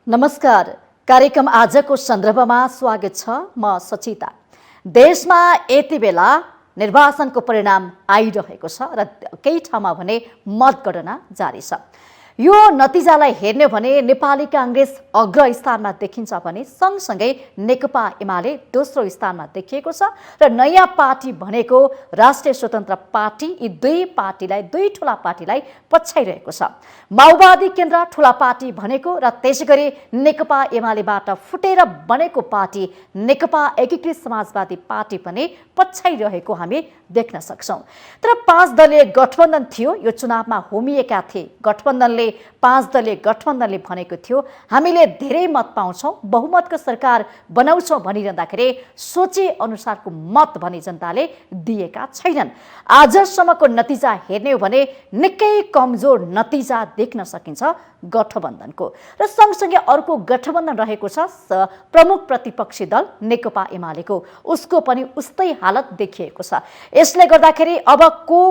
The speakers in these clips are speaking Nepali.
नमस्कार। कार्यक्रम आजको सन्दर्भमा स्वागत छ। म सचिता। देशमा यति बेला निर्वाचनको परिणाम आइरहेको छ र केही ठाउँमा भने मतगणना जारी छ। यो नतिजालाई हेर्ने भने नेपाली कांग्रेस अग्र स्थानमा देखिन्छ भने सँगसँगै नेकपा एमाले दोस्रो स्थानमा देखिएको छ र नयाँ पार्टी भनेको राष्ट्रिय स्वतन्त्र पार्टी यी दुई ठूला पार्टीलाई पछ्याइरहेको छ। माओवादी केन्द्र ठूला पार्टी भनेको र त्यसैगरी नेकपा एमालेबाट फुटेर बनेको पार्टी नेकपा एकीकृत समाजवादी पार्टी पनि पछ्याइरहेको हामी देख्न सक्छौं। तर 5 दलीय गठबन्धन थियो, यो चुनावमा होमिएका थिए। गठबन्धनले 5 दलीय गठबन्धनले भनेको थियो हामीले धेरै मत पाउँछौं, बहुमतको सरकार बनाउँछौं भनिरहँदाखेरि सोचे अनुसारको मत भने जनताले दिएका छैनन्। आजसम्मको नतिजा हेर्ने हो भने निकै कमजोर नतिजा देख्न सकिन्छ गठबन्धनको। र सँगसँगै अर्को गठबन्धन रहेको छ प्रमुख प्रतिपक्षी दल नेकपा एमालेको, उसको पनि उस्तै हालत देखिएको छ। यसले गर्दाखेरि अब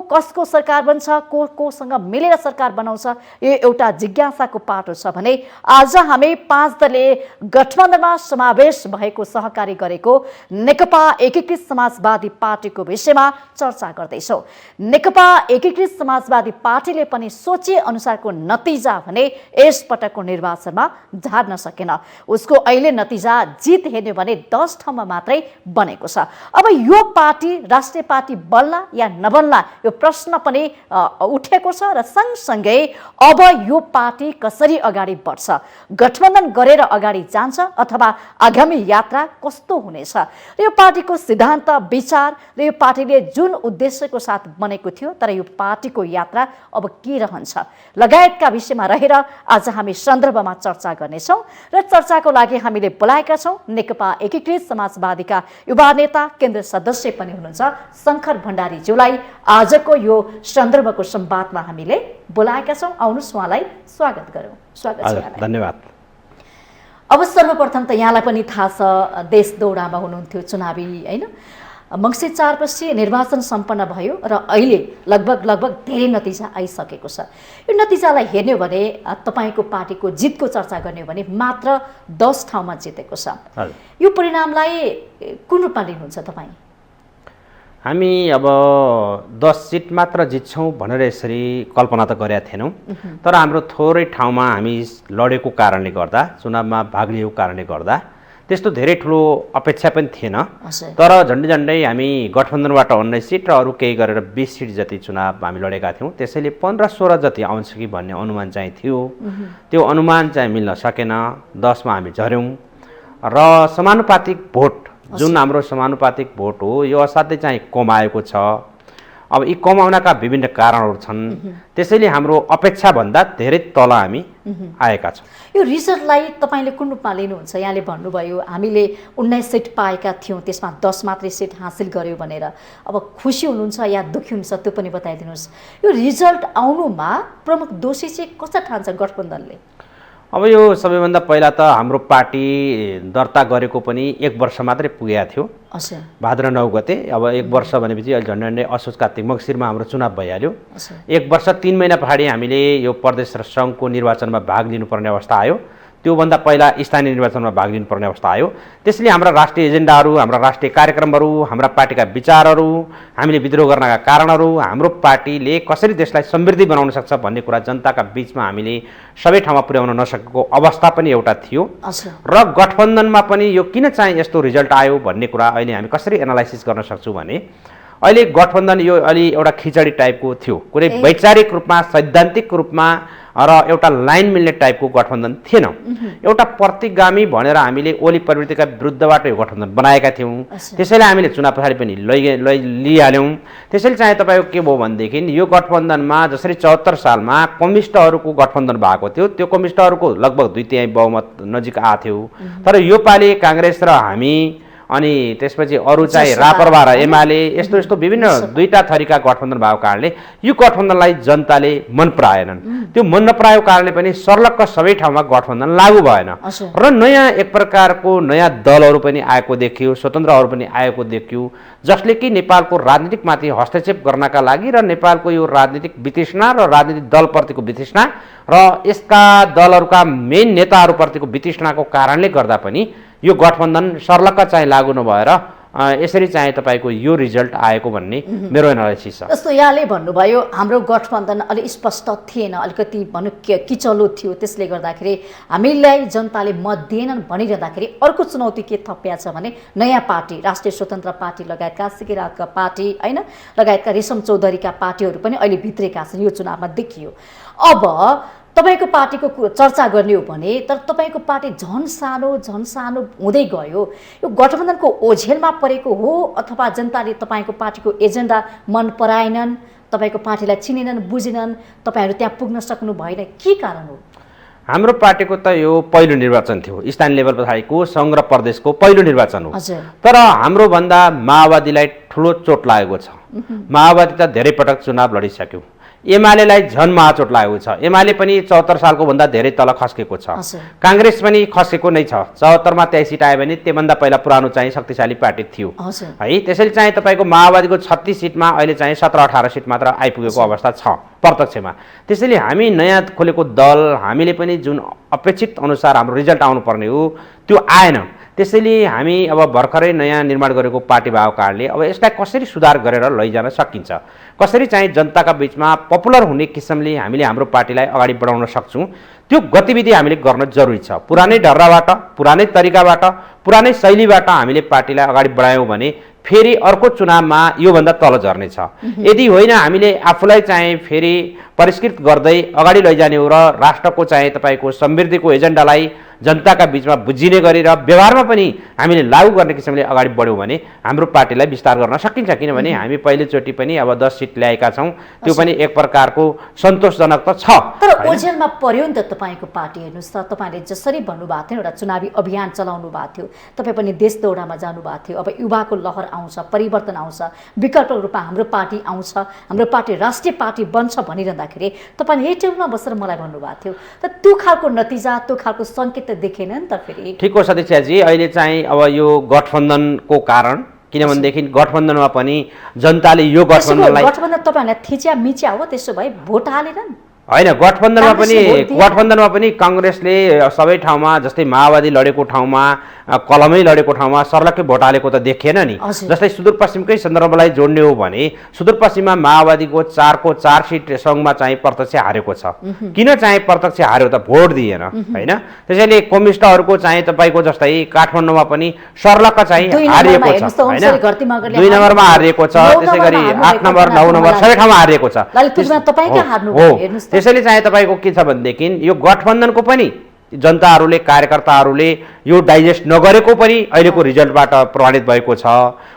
कसको सरकार बन्छ, कोसँग मिलेर सरकार बनाउँछ, यो एउटा जिज्ञासाको पाटो छ भने आज हामी 5 दलीय गठबन्धनमा समावेश भएको सहकारी गरेको नेकपा एकीकृत समाजवादी पार्टीको विषयमा चर्चा गर्दैछौं। नेकपा एकीकृत समाजवादी पार्टीले पनि सोचे अनुसारको नतिजा भने यस पटकको निर्वाचनमा झार्न सकेन। उसको अहिले नतिजा जित हेर्ने भने 10 ठाउँमा मात्रै बनेको छ। अब यो पार्टी राष्ट्रिय पार्टी बन्ला या नबन्ला यो प्रश्न पनि उठेको छ र सँगसँगै अब यो पार्टी कसरी अगाडि बढ्छ, गठबन्धन गरेर अगाडि जान्छ अथवा आगामी यात्रा कस्तो हुनेछ र यो पार्टीको सिद्धान्त विचार र यो पार्टीले जुन उद्देश्यको साथ बनेको थियो तर यो पार्टीको यात्रा अब के रहन्छ लगायतका विषयमा रहेर आज हामी सन्दर्भमा चर्चा गर्नेछौं। र चर्चाको लागि हामीले बोलाएका छौं नेकपा एकीकृत समाजवादीका युवा नेता केन्द्र सदस्य पनि हुनुहुन्छ शंकर भण्डारीज्यूलाई आजको यो सन्दर्भको संवादमा हामीले बोलाएका छौं। आउनुहोस् उहाँलाई स्वागत गरौँ। स्वागत छ। धन्यवाद। अब सर्वप्रथम त यहाँलाई पनि थाहा छ देश दौडामा हुनुहुन्थ्यो चुनावी, हैन? मंसिर 4 पछि निर्वाचन सम्पन्न भयो र अहिले लगभग धेरै नतिजा आइसकेको छ। यो नतिजालाई हेर्ने हो भने तपाईको पार्टीको जितको चर्चा गर्ने हो भने मात्र 10 ठाउँमा जितेको छ। यो परिणामलाई कुन रूपमा लिनुहुन्छ तपाई? हामी अब 10 सिट मात्र जित्छौं भनेर यसरी कल्पना त गरेका थिएनौं, तर हाम्रो थोरै ठाउँमा हामी लडेको कारणले गर्दा, चुनावमा भाग लिएको कारणले गर्दा त्यस्तो धेरै ठुलो अपेक्षा पनि थिएन। तर झन्डै हामी गठबन्धनबाट 19 सिट र अरू केही गरेर 20 सिट जति चुनाव हामी लडेका थियौं। त्यसैले 15-16 जति आउँछ कि भन्ने अनुमान चाहिँ थियो। त्यो अनुमान चाहिँ मिल्न सकेन। 10 मा हामी झर्यौं र समानुपातिक भोट जुन हाम्रो समानुपातिक भोट हो यो असाध्यै चाहिँ कमाएको छ। अब यी कमाउनका विभिन्न कारणहरू छन्। त्यसैले हाम्रो अपेक्षा भन्दा धेरै तल हामी आएका छौं। यो रिजल्टलाई तपाईले कुन रूपमा लिनुहुन्छ? यहाँले भन्नुभयो हामीले 19 सिट पाएका थियौं, त्यसमा 10 मात्रै सिट हासिल गर्यो भनेर। अब खुसी हुनुहुन्छ या दुखी हुनुहुन्छ त्यो पनि बताइदिनुस्। यो रिजल्ट आउनुमा प्रमुख दोषी चाहिँ कसरी ठान्छ गठबन्धनले? अब यो सबैभन्दा पहिला त हाम्रो पार्टी दर्ता गरेको पनि 1 वर्ष मात्रै पुगेको थियो। भाद्र 9 गते। अब 1 वर्ष भनेपछि अहिले झन्डै असोज कार्तिक मङ्सिरमा हाम्रो चुनाव भइहाल्यो। 1 वर्ष 3 महिना पछाडि हामीले यो प्रदेश र सङ्घको निर्वाचनमा भाग लिनुपर्ने अवस्था आयो। त्योभन्दा पहिला स्थानीय निर्वाचनमा भाग लिनुपर्ने अवस्था आयो। त्यसैले हाम्रा राष्ट्रिय एजेन्डाहरू, हाम्रा राष्ट्रिय कार्यक्रमहरू, हाम्रा पार्टीका विचारहरू, हामीले विद्रोह गर्नका कारणहरू, हाम्रो पार्टीले कसरी देशलाई समृद्धि बनाउन सक्छ भन्ने कुरा जनताका बीचमा हामीले सबै ठाउँमा पुर्याउन नसकेको अवस्था पनि एउटा थियो। र गठबन्धनमा पनि यो किन चाहिँ यस्तो रिजल्ट आयो भन्ने कुरा अहिले हामी कसरी एनालाइसिस गर्न सक्छौँ भने अहिले गठबन्धन यो अलि एउटा खिचडी टाइपको थियो। कुनै वैचारिक रूपमा, सैद्धान्तिक रूपमा र एउटा लाइन मिल्ने टाइपको गठबन्धन थिएन। एउटा प्रतिगामी भनेर हामीले ओली प्रवृत्तिका विरुद्धबाट यो गठबन्धन बनाएका थियौँ। त्यसैले हामीले चुनाव पछाडि पनि लिइहाल्यौँ। त्यसैले चाहिँ तपाईँको के भयो भनेदेखि यो गठबन्धनमा जसरी 74 सालमा कम्युनिस्टहरूको गठबन्धन भएको थियो, त्यो कम्युनिस्टहरूको लगभग 2/3 बहुमत नजिक आएको थियो। तर यो पालि कांग्रेस र हामी अनि त्यसपछि अरू चाहिँ रापरपा र एमाले यस्तो यस्तो विभिन्न दुईटा थरीका गठबन्धन भएको कारणले यो गठबन्धनलाई जनताले मन पराएनन्। त्यो मन नपराएको कारणले पनि सर्लक्क सबै ठाउँमा गठबन्धन लागू भएन र नयाँ एक प्रकारको नयाँ दलहरू पनि आएको देखियो, स्वतन्त्रहरू पनि आएको देखियो, जसले कि नेपालको राजनीतिकमाथि हस्तक्षेप गर्नका लागि र नेपालको यो राजनीतिक वितृष्णा र राजनीतिक दलप्रतिको वितृष्णा र यसका दलहरूका मेन नेताहरूप्रतिको वितृष्णाको कारणले गर्दा पनि यो गठबन्धन सर्लक्क चाहिँ लागू नभएर यसरी चाहिँ तपाईँको यो रिजल्ट आएको भन्ने मेरो एनालाइसिस छ। जस्तो यहाँले भन्नुभयो हाम्रो गठबन्धन अलिक स्पष्ट थिएन, अलिकति भनौँ किचलो थियो, त्यसले गर्दाखेरि हामीलाई जनताले मत दिएनन् भनिरहँदाखेरि अर्को चुनौती के थपिया छ भने नयाँ पार्टी, राष्ट्रिय स्वतन्त्र पार्टी लगायतका सिके राउतका पार्टी होइन, लगायतका रेशम चौधरीका पार्टीहरू पनि अहिले भित्रेका छन्, यो चुनावमा देखियो। अब तपाईँको पार्टीको चर्चा गर्ने हो भने तर तपाईँको पार्टी झन् सानो हुँदै गयो, यो गठबन्धनको ओझेलमा परेको हो अथवा जनताले तपाईँको पार्टीको एजेन्डा मन पराएनन्, तपाईँको पार्टीलाई चिनेनन् बुझेनन्, तपाईँहरू त्यहाँ पुग्न सक्नु भएन, के कारण हो? हाम्रो पार्टीको त यो पहिलो निर्वाचन थियो, स्थानीय लेभल पछाडिको सङ्घ र प्रदेशको पहिलो निर्वाचन हो। तर हाम्रो भन्दा माओवादीलाई ठुलो चोट लागेको छ। माओवादी त धेरै पटक चुनाव लडिसक्यो, एमालेलाई झन् महाचोट लागेको छ। एमाले पनि 74 सालको भन्दा धेरै तल खस्केको छ, काङ्ग्रेस पनि खसेको नै छ। 74 मा 23 सिट आयो भने त्योभन्दा पहिला पुरानो चाहिँ शक्तिशाली पार्टी थियो है। त्यसैले चाहिँ तपाईँको माओवादीको 36 सिटमा अहिले चाहिँ 17-18 सिट मात्र आइपुगेको अवस्था छ प्रत्यक्षमा। त्यसैले हामी नयाँ खोलेको दल, हामीले पनि जुन अपेक्षित अनुसार हाम्रो रिजल्ट आउनुपर्ने हो त्यो आएन। त्यसैले हामी अब भर्खरै नयाँ निर्माण गरेको पार्टी भएको कारणले अब यसलाई कसरी सुधार गरेर लैजान सकिन्छ, कसरी चाहिँ जनताका बिचमा पपुलर हुने किसिमले हामीले हाम्रो पार्टीलाई अगाडि बढाउन सक्छौँ, त्यो गतिविधि हामीले गर्न जरुरी छ। पुरानै ढर्राबाट, पुरानै तरिकाबाट, पुरानै शैलीबाट हामीले पार्टीलाई अगाडि बढायौँ भने फेरि अर्को चुनावमा योभन्दा तल झर्नेछ। यदि होइन हामीले आफूलाई चाहिँ फेरि परिष्कृत गर्दै अगाडि लैजाने हो र राष्ट्रको चाहिँ तपाईँको समृद्धिको एजेन्डालाई जनताका बिचमा बुझिने गरी र व्यवहारमा पनि हामीले लागू गर्ने किसिमले अगाडि बढ्यौँ भने हाम्रो पार्टीलाई विस्तार गर्न सकिन्छ। किनभने हामी पहिलोचोटि पनि अब 10 सिट ल्याएका छौँ, त्यो पनि एक प्रकारको सन्तोषजनक त छ। तर ओझेलमा पर्यो नि त तपाईँको पार्टी। हेर्नुहोस् त, तपाईँले जसरी भन्नुभएको थियो, एउटा चुनावी अभियान चलाउनु भएको थियो, तपाईँ पनि देश दौडामा जानुभएको थियो। अब युवाको लहर आउँछ, परिवर्तन आउँछ, विकल्प रूपमा हाम्रो पार्टी आउँछ, हाम्रो पार्टी राष्ट्रिय पार्टी बन्छ भनिरहँदाखेरि तपाईँले यही टेबलमा बसेर मलाई भन्नुभएको थियो। त त्यो खालको नतिजा, त्यो खालको सङ्केत देखेन नि त फेरि। ठिक हो सतीशाजी, अहिले चाहिँ अब यो गठबन्धनको कारण, किनभनेदेखि गठबन्धनमा पनि जनताले यो गठबन्धनलाई गठबन्धन तपाईँहरूलाई थिच्या मिच्या हो, त्यसो भए भोट हालेनन् होइन। गठबन्धनमा पनि काङ्ग्रेसले सबै ठाउँमा, जस्तै माओवादी लडेको ठाउँमा, कलमै लडेको ठाउँमा सर्लक्कै भोट हालेको त देखिएन नि। जस्तै सुदूरपश्चिमकै सन्दर्भलाई जोड्ने हो भने सुदूरपश्चिममा माओवादीको 4 सिट सङ्घमा चाहिँ प्रत्यक्ष हारेको छ। किन चाहिँ प्रत्यक्ष हार्यो त? भोट दिएन होइन। त्यसैले कम्युनिस्टहरूको चाहिँ तपाईँको जस्तै काठमाडौँमा पनि सर्लक्क चाहिँ हारिएको छ होइन, 2 नम्बरमा हारिएको छ, त्यसै गरी 8 नम्बर 9 नम्बर सबै ठाउँमा हारिएको छ। त्यसैले चाहिँ तपाईँको के छ भनेदेखि यो गठबन्धनको पनि जनताहरूले, कार्यकर्ताहरूले यो डाइजेस्ट नगरेको पनि अहिलेको रिजल्टबाट प्रभावित भएको छ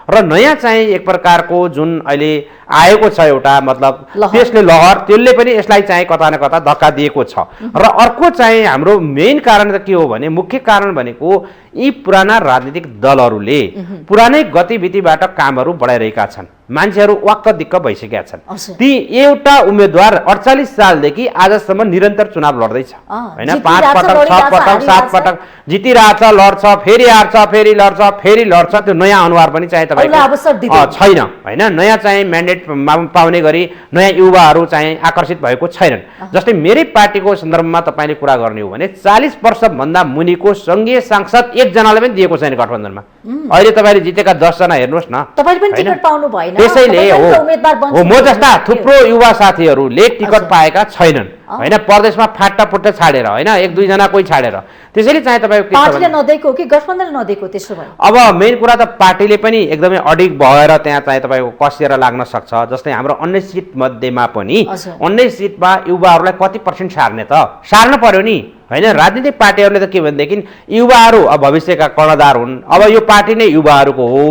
र नयाँ चाहिँ एक प्रकारको जुन अहिले आएको छ एउटा मतलब त्यसले लहर, त्यसले पनि यसलाई चाहिँ कता न कता धक्का दिएको छ। र अर्को चाहिँ हाम्रो मेन कारण त के हो भने, मुख्य कारण भनेको यी पुराना राजनीतिक दलहरूले पुरानै गतिविधिबाट कामहरू बढाइरहेका छन्। मान्छेहरू वाक्क दिक्क भइसकेका छन्। ती एउटा उम्मेदवार 48 सालदेखि आजसम्म निरन्तर चुनाव लड्दैछ होइन, 5 पटक 6 पटक 7 पटक जितिरहेछ, लड्छ, फेरि हार्छ, फेरि लड्छ, फेरि लड्छ। त्यो नयाँ अनुहार पनि चाहिँ तपाईँको छैन होइन। नयाँ चाहिँ म्यान्डेट पाउने गरी नयाँ युवाहरू चाहिँ आकर्षित भएको छैनन्। जस्तै मेरै पार्टीको सन्दर्भमा तपाईँले कुरा गर्ने हो भने 40 वर्षभन्दा मुनिको सङ्घीय सांसद एकजनाले पनि दिएको छैन गठबन्धनमा। अहिले तपाईँले जितेका 10 जना हेर्नुहोस् न। त्यसैले हो म जस्ता थुप्रो युवा साथीहरूले टिकट पाएका छैनन् होइन, प्रदेशमा फाटाफुट्टा छाडेर होइन, 1-2 जना कोही छाडेर। त्यसैले चाहिँ तपाईँको पार्टीले नदिएको कि गठबन्धनले नदिएको? त्यसो भए अब मेन कुरा त पार्टीले पनि एकदमै अडिग भएर त्यहाँ चाहिँ तपाईँको कसिएर लाग्न सक्छ। जस्तै हाम्रो 19 सिट मध्येमा पनि 19 सिटमा युवाहरूलाई कति % सार्ने त? सार्न पर्यो नि होइन। राजनीतिक पार्टीहरूले त के भनेदेखि युवाहरू अब भविष्यका कर्णधार हुन्, अब यो पार्टी नै युवाहरूको हो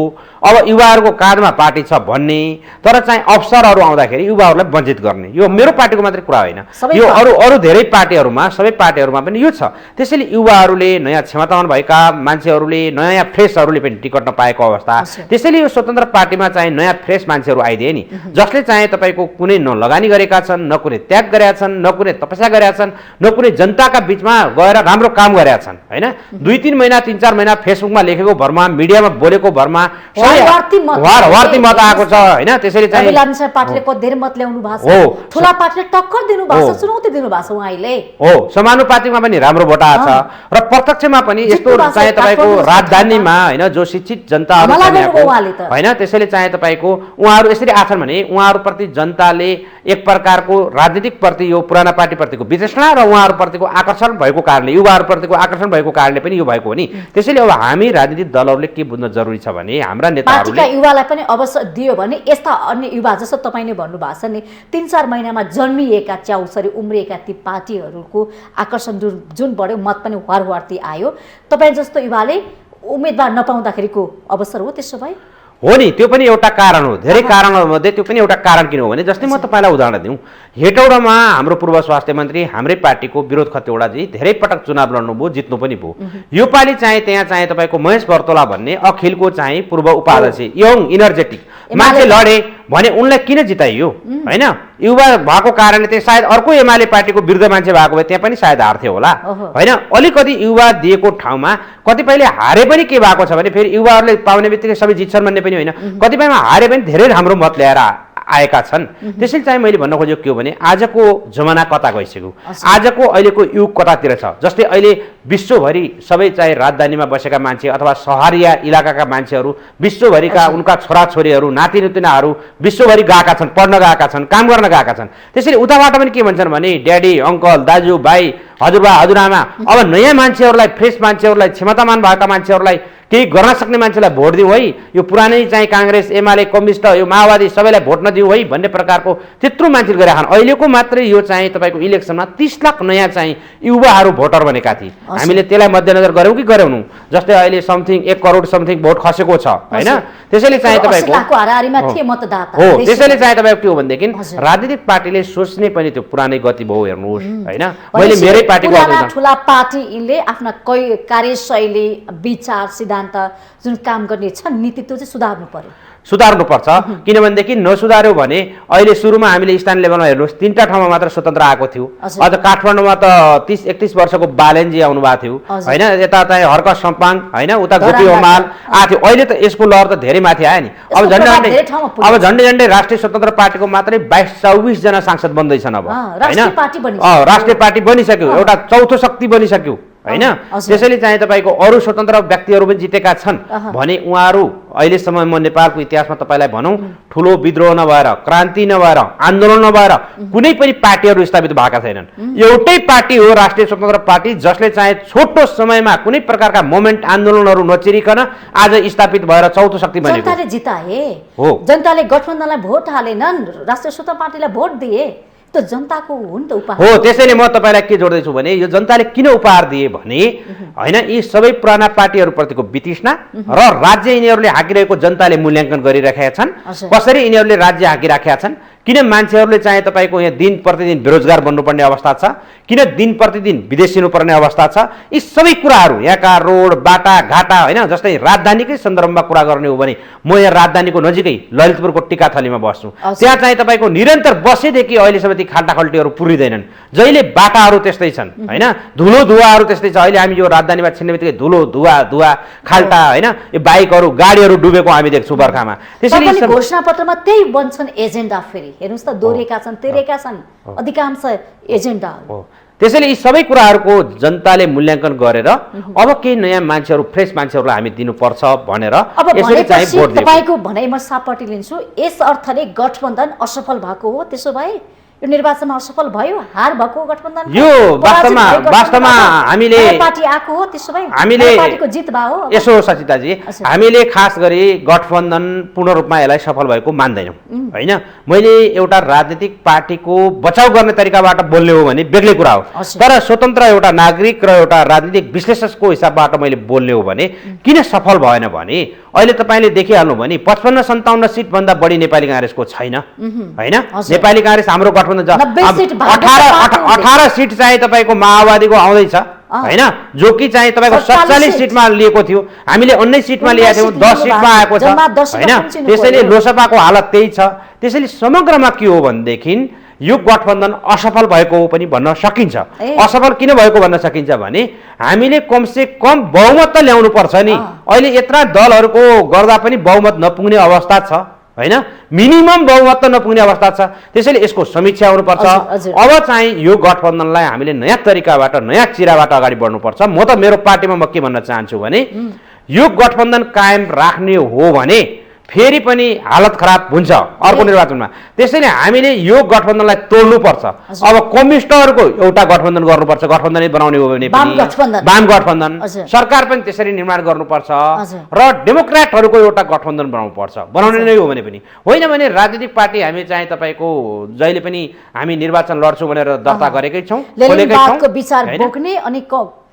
अब युवाहरूको काँधमा पार्टी छ भन्ने, तर चाहिँ अवसरहरू आउँदाखेरि युवाहरूलाई वञ्चित गर्ने, यो मेरो पार्टीको मात्रै कुरा होइन, यो अरू धेरै पार्टीहरूमा, सबै पार्टीहरूमा पनि यो छ। त्यसैले युवाहरूले, नयाँ क्षमतावान भएका मान्छेहरूले, नयाँ फ्रेसहरूले पनि टिकट नपाएको अवस्था, त्यसैले यो स्वतन्त्र पार्टीमा चाहिँ नयाँ फ्रेस मान्छेहरू आइदिए नि, जसले चाहिँ तपाईँको कुनै न लगानी गरेका छन्, न कुनै त्याग गरेका छन्, न कुनै तपस्या गरेका छन्, न कुनै जनताका बिचमा गएर राम्रो काम गरेका छन्, होइन। 2-3 महिना 3-4 महिना फेसबुकमा लेखेको भरमा, मिडियामा बोलेको भरमा वार्ती मत आएको छ, होइन। त्यसैले चाहिँ पार्टीले धेरै मत ल्याउनु भएको छ, ठुला पार्टीले टक्कर दिनु भएको छ, चुनौती दिनु भएको छ उहाँले। हो, समानुपातिकमा पनि राम्रो भोट आएको छ र प्रत्यक्षमा पनि यस्तो चाहिँ तपाईँको राजधानीमा, होइन, जो शिक्षित जनताहरू होइन, त्यसैले चाहिँ तपाईँको उहाँहरू यसरी आछन् भने उहाँहरूप्रति जनताले एक प्रकारको राजनीतिक प्रति यो पुराना पार्टीप्रतिको वितृष्णा र उहाँहरूप्रतिको आकर्षण भएको कारणले, युवाहरूप्रतिको आकर्षण भएको कारणले पनि यो भएको हो नि। त्यसैले अब हामी राजनीतिक दलहरूले के बुझ्न जरुरी छ भने हाम्रा नेताहरूले युवालाई पनि अवसर दियो भने यस्ता अन्य युवा जस्तो तपाईँले भन्नुभएको छ नि, 3-4 महिनामा जन्मिएका च्याउसरी उम्रिएका ती पार्टीहरूको आकर्षण जुन बढ्यो, मत पनि वारवार्ती आयो, तपाईँ जस्तो युवाले उम्मेदवार नपाउँदाखेरिको अवसर हो। त्यसो भए हो नि, त्यो पनि एउटा कारण हो। धेरै कारणहरूमध्ये त्यो पनि एउटा कारण किन हो भने, जस्तै म तपाईँलाई उदाहरण दिउँ, हेटौडामा हाम्रो पूर्व स्वास्थ्य मन्त्री हाम्रै पार्टीको विरोध खतिवडाजी धेरै पटक चुनाव लड्नुभयो, जित्नु पनि भयो। योपालि चाहिँ त्यहाँ चाहिँ तपाईँको महेश बर्तोला भन्ने अखिलको चाहिँ पूर्व उपाध्यक्ष, यङ इनर्जेटिक मान्छे लडे भने उनलाई किन जिताइयो, होइन। युवा भएको कारणले चाहिँ सायद अर्को एमाले पार्टीको विरुद्ध मान्छे भएको भए त्यहाँ पनि सायद हार्थ्यो होला, होइन। अलिकति युवा दिएको ठाउँमा कतिपयले हारे पनि के भएको छ भने फेरि युवाहरूले पाउने बित्तिकै सबै जित्छन् भन्ने पनि होइन, कतिपयमा हारे पनि धेरै राम्रो मत ल्याएर आएका छन्। त्यसैले चाहिँ मैले भन्न खोजेको के हो भने आजको जमाना कता गइसक्यो, आजको अहिलेको युग कतातिर छ। जस्तै अहिले विश्वभरि सबै चाहिँ राजधानीमा बसेका मान्छे अथवा सहरिया इलाकाका मान्छेहरू, विश्वभरिका उनका छोराछोरीहरू, नातिनातिनाहरू विश्वभरि गएका छन्, पढ्न गएका छन्, काम गर्न गएका छन्। त्यसैले उताबाट पनि के भन्छन् भने ड्याडी, अङ्कल, दाजु, भाइ, हजुरबा, हजुरआमा, अब नयाँ मान्छेहरूलाई, फ्रेस मान्छेहरूलाई, क्षमतामान भएका मान्छेहरूलाई, केही गर्न सक्ने मान्छेलाई भोट दिउँ है, यो पुरानै चाहिँ काङ्ग्रेस, एमाले, कम्युनिस्ट, यो माओवादी सबैलाई भोट नदिउँ है भन्ने प्रकारको त्यत्रो मान्छेले गरेका छन्। अहिलेको मात्रै यो चाहिँ तपाईँको इलेक्सनमा 30 लाख नयाँ चाहिँ युवाहरू भोटर बनेका थिए। हामीले त्यसलाई मध्यनजर गऱ्यौँ कि गरेनौँ? जस्तै अहिले समथिङ 1 करोड समथिङ भोट खसेको छ, होइन। त्यसैले चाहिँ तपाईँको हो, त्यसैले चाहिँ तपाईँको के हो भनेदेखि राजनीतिक पार्टीले सोच्ने पनि त्यो पुरानै गति भयो, हेर्नुहोस्, होइन। मैले मेरै पार्टीको ठुला पार्टीले आफ्ना कार्यशैली, विचार, सिद्धान्त जुन काम गर्ने छ नीतित्व चाहिँ सुधार्नुपर्छ। किनभनेदेखि नसुधार्यो भने अहिले सुरुमा हामीले स्थानीय लेभलमा हेर्नुहोस् 3टा ठाउँमा मात्र स्वतन्त्र आएको थियो। अझ काठमाडौँमा त 30-31 वर्षको बालेनजी आउनु भएको थियो, होइन। यता चाहिँ हर्क सम्पाङ, होइन, उता गोपी हमाल आएको थियो। अहिले त यसको लहर त धेरै माथि आयो नि। अब झन्डै राष्ट्रिय स्वतन्त्र पार्टीको मात्रै 22-24 जना सांसद बन्दैछन् अब, होइन। राष्ट्रिय पार्टी बनिसक्यो, एउटा चौथो शक्ति बनिसक्यो, होइन। त्यसैले चाहिँ तपाईँको अरू स्वतन्त्र व्यक्तिहरू पनि जितेका छन् भने उहाँहरू अहिलेसम्म म नेपालको इतिहासमा तपाईँलाई भनौँ ठुलो विद्रोह नभएर, क्रान्ति नभएर, आन्दोलन नभएर कुनै पनि पार्टीहरू स्थापित भएका छैनन्। एउटै पार्टी हो राष्ट्रिय स्वतन्त्र पार्टी, जसले चाहिँ छोटो समयमा कुनै प्रकारका मोमेन्ट आन्दोलनहरू नचिरिकन आज स्थापित भएर चौथो शक्ति बनेको। जनताले जिताए हो, जनताले गठबन्धनलाई भोट हालेनन्, राष्ट्रिय स्वतन्त्र पार्टीलाई भोट दिए, त्यो जनताको हो नि त उपहार हो। त्यसैले म तपाईँलाई के जोड्दैछु भने यो जनताले किन उपहार दिए भने, होइन, यी सबै पुराना पार्टीहरूप्रतिको वितृष्णा र राज्य यिनीहरूले हाकिरहेको जनताले मूल्याङ्कन गरिराखेका छन्। कसरी यिनीहरूले राज्य हाकिराखेका छन्, किन मान्छेहरूले चाहिँ तपाईँको यहाँ दिन प्रतिदिन बेरोजगार बन्नुपर्ने अवस्था छ, किन दिन प्रतिदिन विदेशिनु पर्ने अवस्था छ, यी सबै कुराहरू, यहाँका रोड, बाटा, घाटा, होइन। जस्तै राजधानीकै सन्दर्भमा कुरा गर्ने हो भने म यहाँ राजधानीको नजिकै ललितपुरको टिकाथलीमा बस्छु, त्यहाँ चाहिँ तपाईँको निरन्तर बसेदेखि अहिलेसम्म ती खाल्टाखल्टीहरू पुरिँदैनन्। जहिले बाटाहरू त्यस्तै छन्, होइन, धुलो धुवाहरू त्यस्तै छ। अहिले हामी यो राजधानीमा छिर्ने बित्तिकै धुलो धुवा खाल्टा, होइन, यो बाइकहरू, गाडीहरू डुबेको हामी देख्छौँ बर्खामा। त्यसैले घोषणापत्रमा त्यही बन्छन् एजेन्डा, फेरि हेर्नुहोस् त दोहोरेका छन्, तेरेका छन् अधिकांश एजेन्डा हो। त्यसैले यी सबै कुराहरूको जनताले मूल्याङ्कन गरेर अब केही नयाँ मान्छेहरू, फ्रेस मान्छेहरूलाई हामी दिनुपर्छ भनेर यसरी चाहिँ भोट दिएको। तपाईँको भनाइ म सापट्टि लिन्छु, यस अर्थले गठबन्धन असफल भएको हो। त्यसो भए यो निर्वाचनमा असफल भयो, हार भएको गठबन्धन यो वास्तवमा हामीले पार्टी आएको हो, त्यसो भए हामीले पार्टीको जित भयो। यसो सचिताजी, हामीले खास गरी गठबन्धन पूर्ण रूपमा यसलाई सफल भएको मान्दैनौँ होइन। मैले एउटा राजनीतिक पार्टीको बचाउ गर्ने तरिकाबाट बोल्ने हो भने बेग्लै कुरा हो, तर स्वतन्त्र एउटा नागरिक र एउटा राजनीतिक विश्लेषकको हिसाबबाट मैले बोल्ने हो भने किन सफल भएन भने अहिले तपाईँले देखिहाल्नु भने 55-57 सिटभन्दा बढी नेपाली काङ्ग्रेसको छैन होइन। नेपाली काङ्ग्रेस हाम्रो गठबन्धन 18 सिट चाहिँ तपाईँको माओवादीको आउँदैछ होइन, जो कि चाहिँ तपाईँको 47 सिटमा लिएको थियो, हामीले 19 सिटमा लिएका थियौँ, 10 सिटमा आएको छ होइन। त्यसैले लोकसभाको हालत त्यही छ। त्यसैले समग्रमा के हो भनेदेखि यो गठबन्धन असफल भएको हो पनि भन्न सकिन्छ। असफल किन भएको भन्न सकिन्छ भने हामीले कमसे कम बहुमत त ल्याउनु पर्छ नि। अहिले यत्रा दलहरूको गर्दा पनि बहुमत नपुग्ने अवस्था छ होइन, मिनिमम बहुमत त नपुग्ने अवस्था छ। त्यसैले यसको समीक्षा हुनुपर्छ। अब चाहिँ यो गठबन्धनलाई हामीले नयाँ तरिकाबाट नयाँ चिराबाट अगाडि बढ्नुपर्छ। म त मेरो पार्टीमा म के भन्न चाहन्छु भने यो गठबन्धन कायम राख्ने हो भने फेरि पनि हालत खराब हुन्छ अर्को निर्वाचनमा। त्यसैले हामीले यो गठबन्धनलाई तोड्नुपर्छ। अब कम्युनिस्टहरूको एउटा गठबन्धन गर्नुपर्छ, गठबन्धनै बनाउने हो भने वाम गठबन्धन, सरकार पनि त्यसरी निर्माण गर्नुपर्छ र डेमोक्रेटहरूको एउटा गठबन्धन बनाउने नै हो भने पनि होइन भने राजनीतिक पार्टी हामी चाहिँ तपाईँको जहिले पनि हामी निर्वाचन लड्छौँ भनेर दर्ता गरेकै छौँ,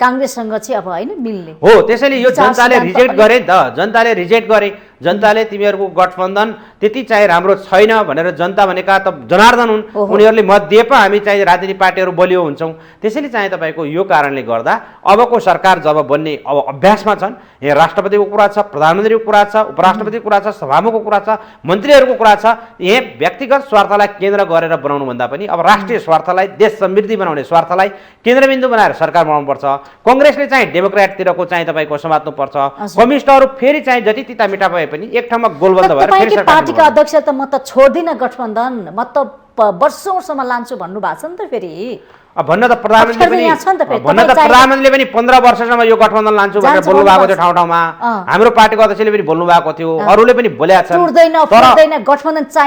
काङ्ग्रेससँग चाहिँ अब होइन मिल्ने हो। त्यसैले यो जनताले रिजेक्ट गरे नि त, जनताले रिजेक्ट गरे। जनताले तिमीहरूको गठबन्धन त्यति चाहिँ राम्रो छैन भनेर जनता भनेका त जनार्दन हुन्, उनीहरूले मत दिए पो हामी चाहिँ राजनीतिक पार्टीहरू बलियो हुन्छौँ। त्यसैले चाहिँ तपाईँको यो कारणले गर्दा अबको सरकार जब बन्ने अब अभ्यासमा छन्, यहाँ राष्ट्रपतिको कुरा छ, प्रधानमन्त्रीको कुरा छ, उपराष्ट्रपतिको कुरा छ, सभामुखको कुरा छ, मन्त्रीहरूको कुरा छ। यहाँ व्यक्तिगत स्वार्थलाई केन्द्र गरेर बनाउनुभन्दा पनि अब राष्ट्रिय स्वार्थलाई, देश समृद्धि बनाउने स्वार्थलाई केन्द्रबिन्दु बनाएर सरकार बनाउनुपर्छ। कङ्ग्रेसले चाहिँ डेमोक्रेटतिरको चाहिँ तपाईँको समात्नुपर्छ। कम्युनिस्टहरू फेरि चाहिँ जति तिता मिठा भए पनि एक ठाउँमा गोलबन्द भएर फेरि पार्टीका अध्यक्ष त म त छोड्दिनँ गठबन्धन, म त वर्षौँसम्म लान्छु भन्नु भएको छ नि त। फेरि भन्न त प्रधानमन्त्रीले पनि 15 वर्षसम्म यो गठबन्धन लान्छु भनेर बोल्नु भएको थियो ठाउँ ठाउँमा। हाम्रो पार्टीको अध्यक्षले पनि बोल्नु भएको थियो, अरूले पनि बोलेका छन्।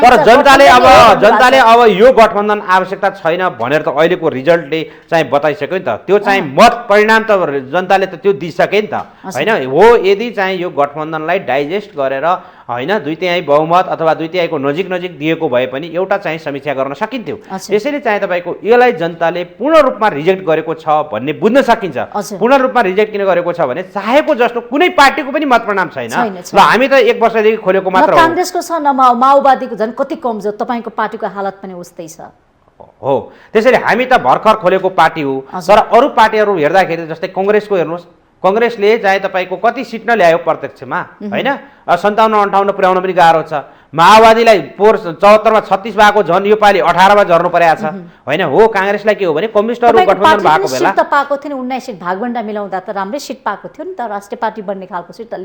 तर जनताले अब यो गठबन्धन आवश्यकता छैन भनेर त अहिलेको रिजल्टले चाहिँ बताइसक्यो नि त। त्यो चाहिँ मत परिणाम त जनताले त त्यो दिइसके नि त होइन। हो यदि चाहिँ यो गठबन्धनलाई डाइजेस्ट गरेर होइन 2/3 बहुमत अथवा 2/3 नजिक दिएको भए पनि एउटा चाहिँ समीक्षा गर्न सकिन्थ्यो। त्यसैले चाहिँ तपाईँको यसलाई जनताले पूर्ण रूपमा रिजेक्ट गरेको छ भन्ने बुझ्न सकिन्छ। पूर्ण रूपमा रिजेक्ट किन गरेको छ भने चाहेको जस्तो कुनै पार्टीको पनि मत परिणाम छैन। ल हामी त 1 वर्षदेखि खोलेको मात्र हो। काङ्ग्रेसको छ न माओवादीको झन् कति कमजोर, तपाईँको पार्टीको हालत पनि उस्तै छ हो। त्यसैले हामी त भर्खर खोलेको पार्टी हो, तर अरू पार्टीहरू हेर्दाखेरि जस्तै कङ्ग्रेसको हेर्नुहोस्, कङ्ग्रेसले चाहिँ तपाईँको कति सिट न ल्यायो प्रत्यक्षमा होइन, 57-58 पुर्याउन पनि गाह्रो छ। माओवादीलाई 74 मा 36 भएको झन् यो पालि 18 मा झर्नु परेको छ होइन। हो काङ्ग्रेसलाई के हो भने कम्युनिस्टहरू गठबन्धन भएको बेला सिट त पाएको थियो नि, 19 सिट भागवण्डा मिलाउँदा त राम्रै सिट पाएको थियो नि त, राष्ट्रिय पार्टी बन्ने खालको सिट त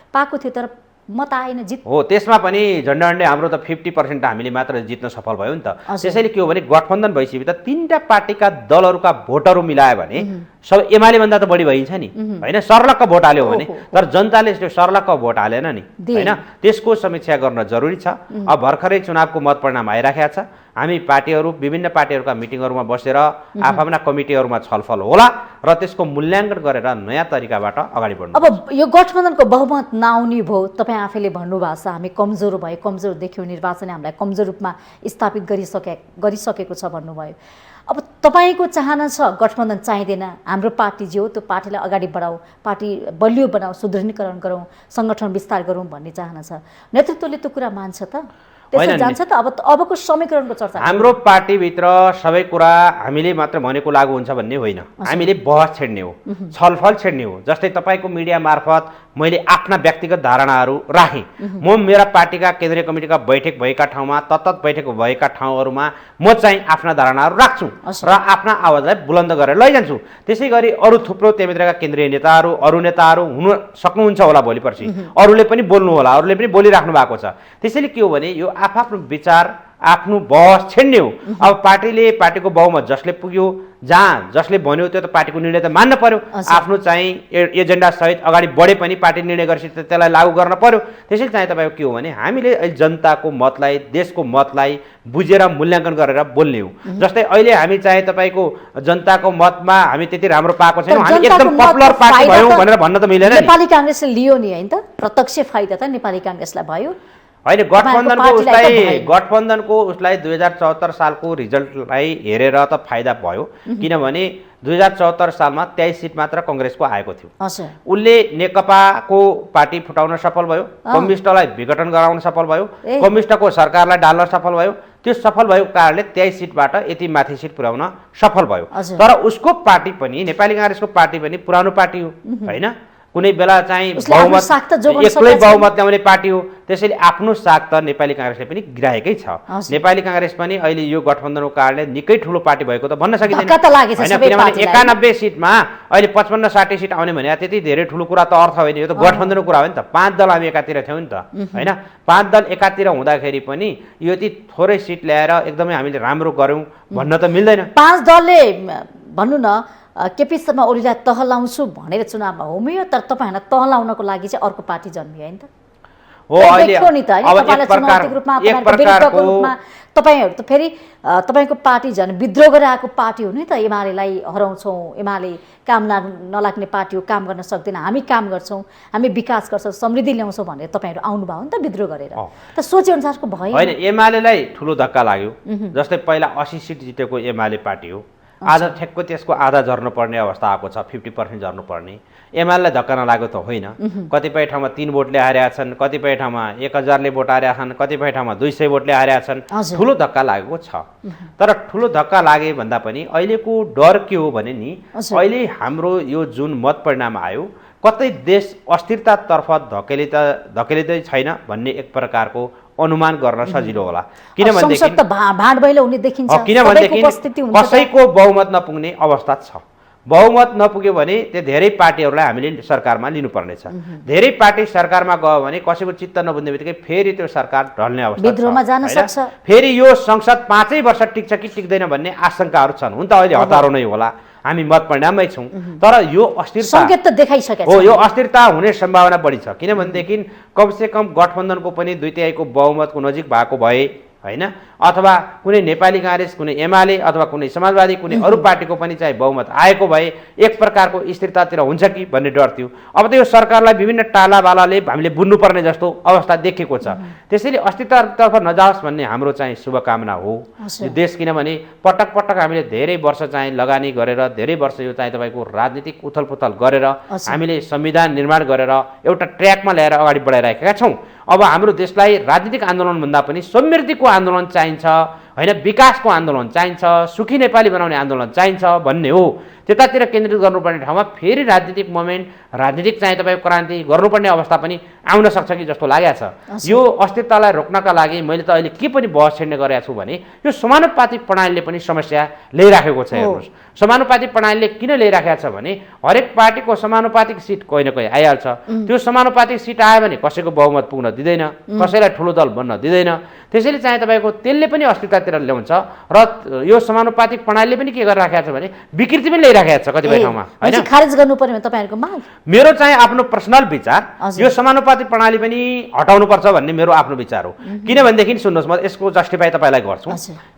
पाएको थियो, तर मत आएन जित हो। त्यसमा पनि झन्डै हाम्रो त 50% हामीले मात्र जित्न सफल भयो नि त। त्यसैले के हो भने गठबन्धन भइसकेपछि त 3टा पार्टीका दलहरूका भोटहरू मिलायो भने सब एमाले भन्दा त बढी भइन्छ नि होइन, सर्लक्क भोट हाल्यो भने। तर जनताले त्यो सर्लक्क भोट हालेन नि होइन, त्यसको समीक्षा गर्न जरुरी छ। अब भर्खरै चुनावको मत परिणाम आइराखेको छ। हामी पार्टीहरू विभिन्न पार्टीहरूका मिटिङहरूमा बसेर आफ्ना कमिटीहरूमा छलफल होला र त्यसको मूल्याङ्कन गरेर नयाँ तरिकाबाट अगाडि बढ्नु। अब यो गठबन्धनको बहुमत नआउने भयो, तपाईँ आफैले भन्नुभएको छ हामी कमजोर भयो, कमजोर देख्यौँ, निर्वाचनले हामीलाई कमजोर रूपमा स्थापित गरिसकेको छ भन्नुभयो। अब तपाईँको चाहना छ गठबन्धन चाहिँदैन, हाम्रो पार्टी जे हो त्यो पार्टीलाई अगाडि बढाऊ, पार्टी बलियो बनाऊ, सुदृढीकरण गरौँ, सङ्गठन विस्तार गरौँ भन्ने चाहना छ। नेतृत्वले त्यो कुरा मान्छ त, त्यसो जान्छ त? अबको समीकरणको चर्चा हाम्रो पार्टीभित्र सबै कुरा हामीले मात्र भनेको लागू हुन्छ भन्ने होइन, हामीले बहस छेड्ने हो, छलफल छेड्ने हो। जस्तै तपाईँको मिडिया मार्फत मैले आफ्ना व्यक्तिगत धारणाहरू राखेँ। म मेरा पार्टीका केन्द्रीय कमिटीका बैठक भएका ठाउँमा, तत्त बैठक भएका ठाउँहरूमा म चाहिँ आफ्ना धारणाहरू राख्छु र आफ्ना आवाजलाई बुलन्द गरेर लैजान्छु। त्यसै गरी अरू थुप्रो त्यहाँभित्रका केन्द्रीय नेताहरू, अरू नेताहरू हुन सक्नुहुन्छ होला भोलि पर्सि, अरूले पनि बोल्नु होला, अरूले पनि बोलिराख्नु भएको छ। त्यसैले के हो भने यो आफ्नो विचार आफ्नो बहस छेड्ने हो। अब पार्टीको बहुमत जसले पुग्यो जहाँ जसले भन्यो त्यो त पार्टीको निर्णय त मान्न पर्यो। आफ्नो चाहिँ एजेन्डा सहित अगाडि बढे पनि पार्टी निर्णय गरेपछि त्यसलाई लागू गर्न पर्यो। त्यसैले चाहिँ तपाईँको के हो भने हामीले अहिले जनताको मतलाई देशको मतलाई बुझेर मूल्याङ्कन गरेर बोल्ने हो। जस्तै अहिले हामी चाहिँ तपाईँको जनताको मतमा हामी त्यति राम्रो पाएको छैनौँ, हामी एकदम पपुलर पार्टी भयौँ भनेर भन्न त मिलेन नि। नेपाली काङ्ग्रेसले लियो नि हैन त, प्रत्यक्ष फाइदा त नेपाली काङ्ग्रेसलाई भयो। होइन गठबन्धनको उसलाई 2074 सालको रिजल्टलाई हेरेर त फाइदा भयो, किनभने 2074 सालमा 23 सिट मात्र कङ्ग्रेसको आएको थियो। उसले नेकपाको पार्टी फुटाउन सफल भयो, कम्युनिस्टलाई विघटन गराउन सफल भयो, कम्युनिस्टको सरकारलाई डाल्न सफल भयो। त्यो सफल भएको कारणले 23 सिटबाट यति माथि सिट पुर्याउन सफल भयो। तर उसको पार्टी पनि नेपाली काङ्ग्रेसको पार्टी पनि पुरानो पार्टी हो होइन, कुनै बेला चाहिँ एक्लै बहुमत ल्याउने पार्टी हो। त्यसैले आफ्नो साग त नेपाली काङ्ग्रेसले पनि गिराएकै छ। नेपाली काङ्ग्रेस पनि अहिले यो गठबन्धनको कारणले निकै ठुलो पार्टी भएको त भन्न सकिँदैन होइन, किनभने 91 सिटमा अहिले 55-60 सिट आउने भने त्यति धेरै ठुलो कुरा त अर्थ होइन, यो त गठबन्धनको कुरा हो नि त। 5 दल हामी एकातिर थियौँ नि त होइन, 5 दल एकातिर हुँदाखेरि पनि यो यति थोरै सिट ल्याएर एकदमै हामीले राम्रो गऱ्यौँ भन्न त मिल्दैन। 5 दलले भन्नु न केपी शर्मा ओलीलाई तहलाउँछु भनेर चुनावमा होमियो, तर तपाईँहरूलाई तहलाउनको लागि चाहिँ अर्को पार्टी जन्मियो होइन त हो। अहिले तपाईँहरू त फेरि तपाईँको पार्टी झन् विद्रोह गरेर आएको पार्टी हो नि त। एमालेलाई हराउँछौँ, एमाले काम नलाग्ने पार्टी हो, काम गर्न सक्दैन, हामी काम गर्छौँ, हामी विकास गर्छौँ, समृद्धि ल्याउँछौँ भनेर तपाईँहरू आउनुभयो नि त विद्रोह गरेर, त सोचे अनुसारको भयो होइन। एमालेलाई ठुलो धक्का लाग्यो। जस्तै पहिला 80 सिट जितेको एमाले पार्टी हो, आज ठ्याक्क त्यसको आधा झर्नुपर्ने अवस्था आएको छ, 50% झर्नुपर्ने। एमालेलाई धक्का नलाग्यो त होइन, कतिपय ठाउँमा 3 भोटले हारेका छन्, कतिपय ठाउँमा 1000ले भोट हारेका छन्, कतिपय ठाउँमा 200 भोटले हारेका छन्। ठुलो धक्का लागेको छ। तर ठुलो धक्का लागे भन्दा पनि अहिलेको डर के हो भने नि, अहिले हाम्रो यो जुन मत परिणाम आयो कतै देश अस्थिरतातर्फ धकेलिँदै छैन भन्ने एक प्रकारको अनुमान गर्न सजिलो होला। किनभनेदेखि कसैको बहुमत नपुग्ने अवस्था छ। बहुमत नपुग्यो भने त्यो धेरै पार्टीहरूलाई हामीले सरकारमा लिनुपर्नेछ। धेरै पार्टी सरकारमा गयो भने कसैको चित्त नबुझ्ने बित्तिकै फेरि त्यो सरकार ढल्ने अवस्था छ। फेरि यो संसद 5 वर्ष टिक्छ कि टिक्दैन भन्ने आशंकाहरू छन्। हुन त अहिले हतारो नै होला, हामी मत परिणाममै छौँ, तर यो अस्थिरता हो, यो अस्थिरता हुने सम्भावना बढी छ। किनभनेदेखि कमसेकम गठबन्धनको पनि 2/3 बहुमतको नजिक भएको भए होइन, अथवा कुनै नेपाली काङ्ग्रेस, कुनै एमाले अथवा कुनै समाजवादी, कुनै अरू पार्टीको पनि चाहिँ बहुमत आएको भए एक प्रकारको स्थिरतातिर हुन्छ कि भन्ने डर थियो। अब त यो सरकारलाई विभिन्न टालाबालाले हामीले बुझ्नुपर्ने जस्तो अवस्था देखेको छ। त्यसैले अस्थिरतातर्फ नजाओस् भन्ने हाम्रो चाहिँ शुभकामना हो यो देश। किनभने पटक पटक हामीले धेरै वर्ष चाहिँ लगानी गरेर, धेरै वर्ष यो चाहिँ तपाईँको राजनीतिक उथलपुथल गरेर हामीले संविधान निर्माण गरेर एउटा ट्र्याकमा ल्याएर अगाडि बढाइरहेका छौँ। अब हाम्रो देशलाई राजनीतिक आन्दोलनभन्दा पनि समृद्धिको आन्दोलन चाहिन्छ होइन, विकासको आन्दोलन चाहिन्छ, सुखी नेपाली बनाउने आन्दोलन चाहिन्छ भन्ने हो। त्यतातिर केन्द्रित गर्नुपर्ने ठाउँमा फेरि राजनीतिक मोमेन्ट, राजनीतिक चाहिँ तपाईँको क्रान्ति गर्नुपर्ने अवस्था पनि आउन सक्छ कि जस्तो लागेको छ। यो अस्थिरतालाई रोक्नका लागि मैले त अहिले के पनि बहस छेड्ने गरेको छु भने यो समानुपातिक प्रणालीले पनि समस्या ल्याइराखेको छ। हेर्नुहोस्, समानुपातिक प्रणालीले किन ल्याइराखेको छ भने हरेक पार्टीको समानुपातिक सिट कोही न कोही आइहाल्छ। त्यो समानुपातिक सिट आयो भने कसैको बहुमत पुग्न दिँदैन, कसैलाई ठुलो दल बन्न दिँदैन। त्यसैले चाहिँ तपाईँको त्यसले पनि अस्थिरतातिर ल्याउँछ र यो समानुपातिक प्रणालीले पनि के गरिराखेको छ भने विकृति पनि ल्याइराखेको छ कतिपय ठाउँमा होइन। खारेज गर्नुपर्ने तपाईँहरूको माग, मेरो चाहिँ आफ्नो पर्सनल विचार, यो समानुपातिक प्रणाली पनि हटाउनुपर्छ भन्ने मेरो आफ्नो विचार हो। किनभनेदेखि सुन्नुहोस्, म यसको जस्टिफाई तपाईँलाई गर्छु।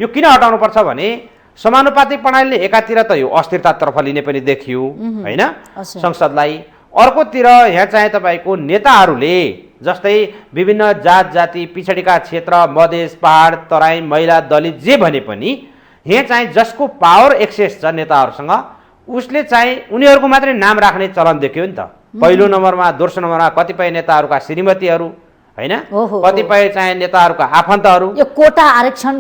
यो किन हटाउनुपर्छ भने समानुपातिक प्रणालीले एकातिर त यो अस्थिरतातर्फ लिने पनि देखियो होइन संसदलाई, अर्कोतिर यहाँ चाहिँ तपाईँको नेताहरूले जस्तै विभिन्न जात जाति पिछडिका क्षेत्र, मधेस, पहाड, तराई, महिला, दलित जे भने पनि यहाँ चाहिँ जसको पावर एक्सेस छ नेताहरूसँग उसले चाहिँ उनीहरूको मात्रै नाम राख्ने चलन देखियो नि त। पहिलो नम्बरमा, दोस्रो नम्बरमा कतिपय नेताहरूका श्रीमतीहरू होइन, कतिपय चाहिँ नेताहरूका आफन्तहरू, यो कोटा आरक्षण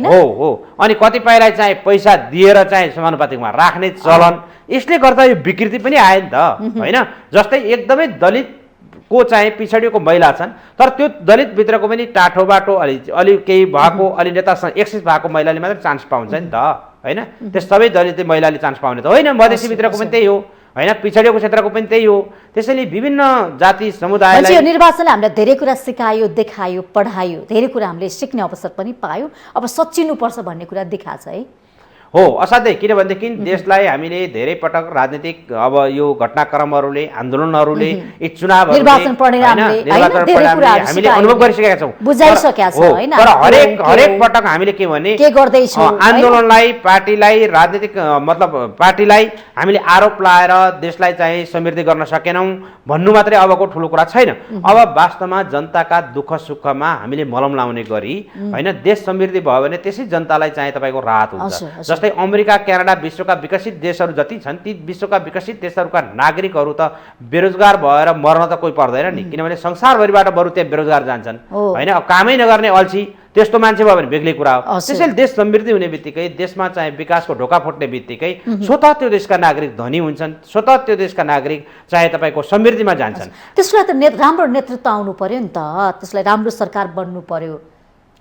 हो। अनि कतिपयलाई चाहिँ पैसा दिएर चाहिँ समानुपातिकमा राख्ने चलन, यसले गर्दा यो विकृति पनि आयो नि त होइन। जस्तै एकदमै दलितको चाहिँ पिछडिएको महिला छन्, तर त्यो दलितभित्रको पनि टाठो बाटो अलि केही भएको, अलि नेतासँग एक्सेस भएको महिलाले मात्रै चान्स पाउँछ नि त होइन। त्यो सबै दलित महिलाले चान्स पाउने त होइन, मधेसीभित्रको पनि त्यही हो होइन पिछडिएको क्षेत्रको पनि त्यही हो। त्यसैले विभिन्न जाति समुदायलाई यो निर्वाचनले हामीलाई धेरै कुरा सिकायो, देखायो, पढायो, धेरै कुरा हामीले सिक्ने अवसर पनि पायौँ। अब सच्चिनुपर्छ भन्ने कुरा देखाएको छ है। हो, असाध्यै। किनभनेदेखि देशलाई हामीले धेरै पटक राजनीतिक अब यो घटनाक्रमहरूले, आन्दोलनहरूले, यी चुनावहरूले, निर्वाचन परिणामले हामीले अनुभव गरिसकेका छौँ, बुझाइसकेका छौँ हैन। तर हरेक पटक हामीले के भने के गर्दैछौँ, आन्दोलनलाई, पार्टीलाई, राजनीतिक मतलब पार्टीलाई हामीले आरोप लाएर देशलाई चाहिँ समृद्धि गर्न सकेनौँ भन्नु मात्रै अबको ठुलो कुरा छैन। अब वास्तवमा जनताका दुःख सुखमा हामीले मलम लाउने गरी हैन देश समृद्धि भयो भने त्यसै जनतालाई चाहिँ तपाईँको राहत हुन्छ। जस्तै अमेरिका, क्यानाडा विश्वका विकसित देशहरू जति छन् ती विश्वका विकसित देशहरूका नागरिकहरू त बेरोजगार भएर मर्न त कोही पर्दैन नि, किनभने संसारभरिबाट बरु त्यहाँ बेरोजगार जान्छन् होइन। अब कामै नगर्ने अल्छी त्यस्तो मान्छे भयो भने बेग्लै कुरा हो। त्यसैले देश समृद्धि हुने बित्तिकै, देशमा चाहिँ विकासको ढोका फुट्ने बित्तिकै स्वतः त्यो देशका नागरिक धनी हुन्छन्, स्वतः त्यो देशका नागरिक चाहे तपाईँको समृद्धिमा जान्छन्। त्यसको लागि त राम्रो नेतृत्व आउनु पर्यो नि त, त्यसलाई राम्रो सरकार बन्नु पर्यो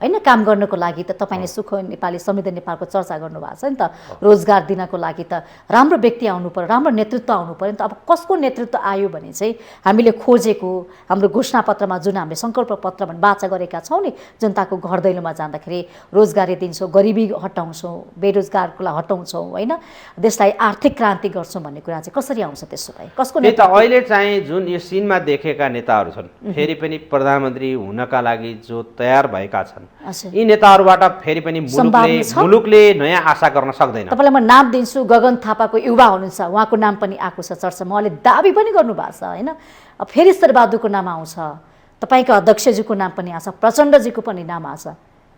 हैन। काम गर्नको लागि त तपाईँले सुख नेपाली, समृद्ध नेपालको चर्चा गर्नुभएको छ नि त। रोजगार दिनको लागि त राम्रो व्यक्ति आउनु पर्यो, राम्रो नेतृत्व आउनु पर्यो नि त। अब कसको नेतृत्व आयो भने चाहिँ हामीले खोजेको हाम्रो घोषणापत्रमा जुन हामीले सङ्कल्प पत्र भने वाचा गरेका छौँ नि, जनताको घर दैलोमा जाँदाखेरि रोजगारी दिन्छौँ, गरिबी हटाउँछौँ, बेरोजगारलाई हटाउँछौँ होइन, देशलाई आर्थिक क्रान्ति गर्छौँ भन्ने कुरा चाहिँ कसरी आउँछ त्यसो भए? कसको नेतृत्व? अहिले चाहिँ जुन यो सिनमा देखेका नेताहरू छन्, फेरि पनि प्रधानमन्त्री हुनका लागि जो तयार भएका छन्, यी नेताहरूबाट फेरि पनि मुलुकले नयाँ आशा गर्न सक्दैन। तपाईँलाई म नाम दिन्छु, गगन थापाको युवा हुनुहुन्छ, उहाँको नाम पनि आएको छ चर्चामा, उहाँले दाबी पनि गर्नुभएको छ होइन। अब फेरि शेरबहादुरको नाम आउँछ, तपाईँको अध्यक्षजीको नाम पनि आउँछ, प्रचण्डजीको पनि नाम आउँछ।